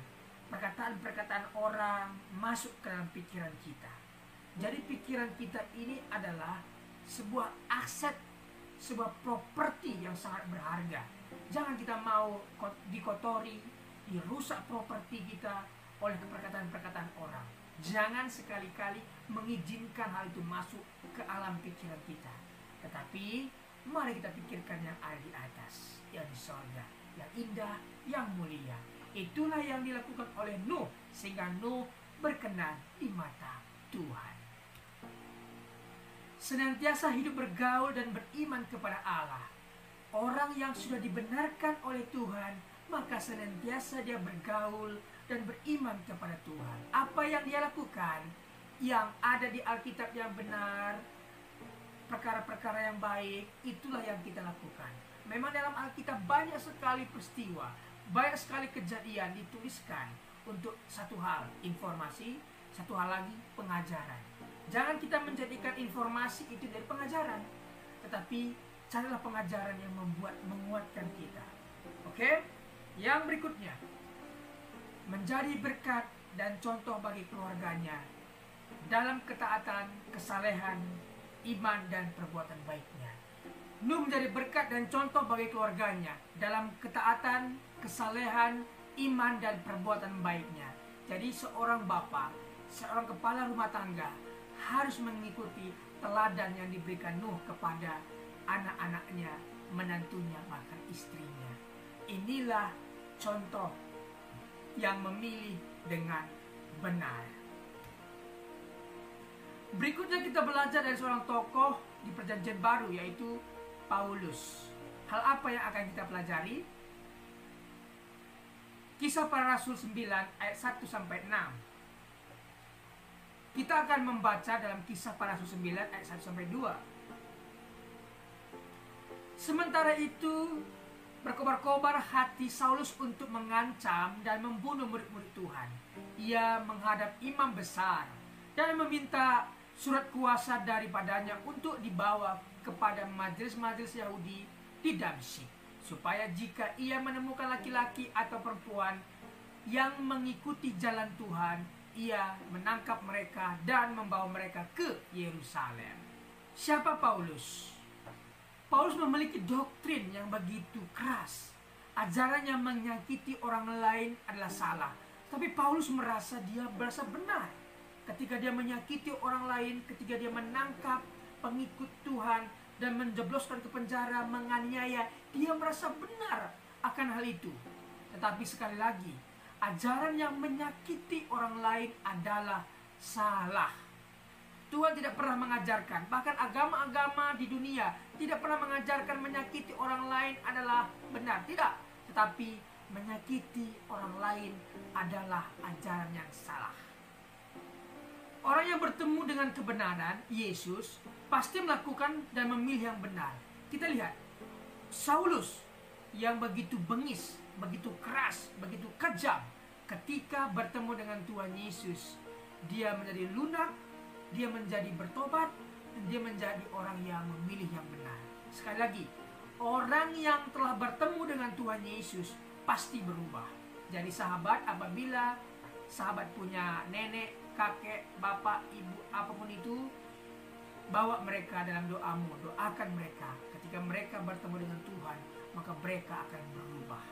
[SPEAKER 1] perkataan-perkataan orang masuk ke dalam pikiran kita. Jadi pikiran kita ini adalah sebuah aset, sebuah properti yang sangat berharga. Jangan kita mau dikotori, dirusak properti kita oleh perkataan-perkataan orang. Jangan sekali-kali mengizinkan hal itu masuk ke alam pikiran kita. Tetapi mari kita pikirkan yang ada di atas, yang di sorga, yang indah, yang mulia. Itulah yang dilakukan oleh Nuh, sehingga Nuh berkenan di mata Tuhan. Senantiasa hidup bergaul dan beriman kepada Allah. Orang yang sudah dibenarkan oleh Tuhan, maka senantiasa dia bergaul dan beriman kepada Tuhan. Apa yang dia lakukan, yang ada di Alkitab yang benar, perkara-perkara yang baik, itulah yang kita lakukan. Memang dalam Alkitab banyak sekali peristiwa, banyak sekali kejadian dituliskan untuk satu hal, informasi, satu hal lagi, pengajaran. Jangan kita menjadikan informasi itu dari pengajaran, tetapi carilah pengajaran yang menguatkan kita. Oke? Yang berikutnya, menjadi berkat dan contoh bagi keluarganya dalam ketaatan, kesalehan, iman, dan perbuatan baiknya. Nuh menjadi berkat dan contoh bagi keluarganya dalam ketaatan, kesalehan, iman, dan perbuatan baiknya. Jadi seorang bapa, seorang kepala rumah tangga harus mengikuti teladan yang diberikan Nuh kepada anak-anaknya, menantunya, bahkan istrinya. Inilah contoh yang memilih dengan benar. Berikutnya kita belajar dari seorang tokoh di Perjanjian Baru, yaitu Paulus. Hal apa yang akan kita pelajari? Kisah Para Rasul 9 ayat 1-6. Kita akan membaca dalam Kisah Para Rasul 9 ayat 1-2. Sementara itu berkobar-kobar hati Saulus untuk mengancam dan membunuh murid-murid Tuhan. Ia menghadap imam besar dan meminta surat kuasa daripadanya untuk dibawa kepada majelis-majelis Yahudi di Damsyik, supaya jika ia menemukan laki-laki atau perempuan yang mengikuti jalan Tuhan, ia menangkap mereka dan membawa mereka ke Yerusalem. Siapa Paulus? Paulus memiliki doktrin yang begitu keras. Ajarannya menyakiti orang lain adalah salah. Tapi Paulus merasa benar ketika dia menyakiti orang lain, ketika dia menangkap pengikut Tuhan dan menjebloskan ke penjara, menganiaya. Dia merasa benar akan hal itu. Tetapi sekali lagi, ajaran yang menyakiti orang lain adalah salah. Tuhan tidak pernah mengajarkan, bahkan agama-agama di dunia tidak pernah mengajarkan menyakiti orang lain adalah benar. Tidak, tetapi menyakiti orang lain adalah ajaran yang salah. Orang yang bertemu dengan kebenaran, Yesus, pasti melakukan dan memilih yang benar. Kita lihat, Saulus yang begitu bengis, begitu keras, begitu kejam, ketika bertemu dengan Tuhan Yesus, dia menjadi lunak, dia menjadi bertobat, dan dia menjadi orang yang memilih yang benar. Sekali lagi, orang yang telah bertemu dengan Tuhan Yesus pasti berubah. Jadi sahabat, apabila sahabat punya nenek, kakek, bapak, ibu, apapun itu, bawa mereka dalam doamu, doakan mereka. Ketika mereka bertemu dengan Tuhan, maka mereka akan berubah.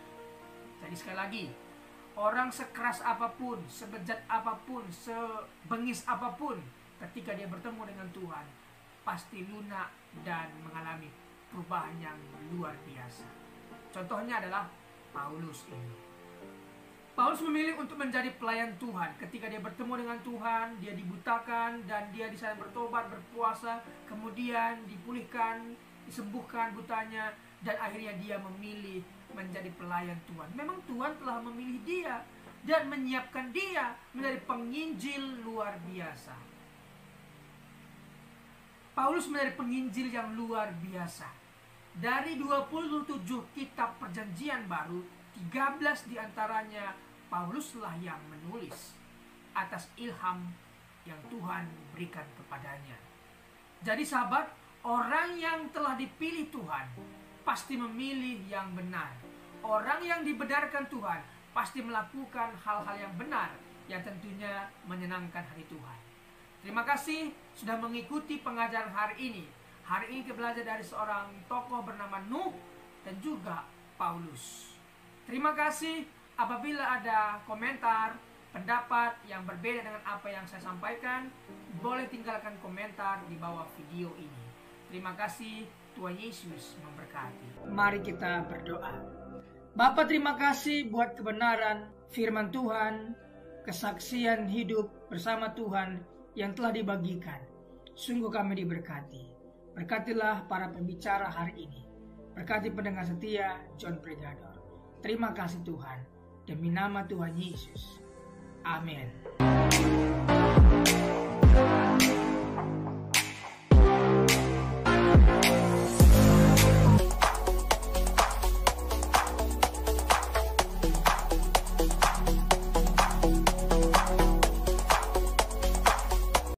[SPEAKER 1] Jadi sekali lagi, orang sekeras apapun, sebejat apapun, sebengis apapun, ketika dia bertemu dengan Tuhan, pasti lunak dan mengalami perubahan yang luar biasa. Contohnya adalah Paulus ini. Paulus memilih untuk menjadi pelayan Tuhan. Ketika dia bertemu dengan Tuhan, dia dibutakan dan dia di sana bertobat, berpuasa, kemudian dipulihkan, disembuhkan butanya, dan akhirnya dia memilih menjadi pelayan Tuhan. Memang Tuhan telah memilih dia dan menyiapkan dia menjadi penginjil luar biasa. Paulus menjadi penginjil yang luar biasa. Dari 27 kitab perjanjian baru, 13 diantaranya Pauluslah yang menulis atas ilham yang Tuhan berikan kepadanya. Jadi sahabat, orang yang telah dipilih Tuhan pasti memilih yang benar. Orang yang dibenarkan Tuhan pasti melakukan hal-hal yang benar, yang tentunya menyenangkan hati Tuhan. Terima kasih sudah mengikuti pengajaran hari ini. Hari ini kita belajar dari seorang tokoh bernama Nuh dan juga Paulus. Terima kasih. Apabila ada komentar, pendapat yang berbeda dengan apa yang saya sampaikan, boleh tinggalkan komentar di bawah video ini. Terima kasih. Tuhan Yesus memberkati. Mari kita berdoa. Bapa, terima kasih buat kebenaran firman Tuhan, kesaksian hidup bersama Tuhan yang telah dibagikan. Sungguh kami diberkati. Berkatilah para pembicara hari ini. Berkati pendengar setia John Pregador. Terima kasih Tuhan. Demi nama Tuhan Yesus. Amin.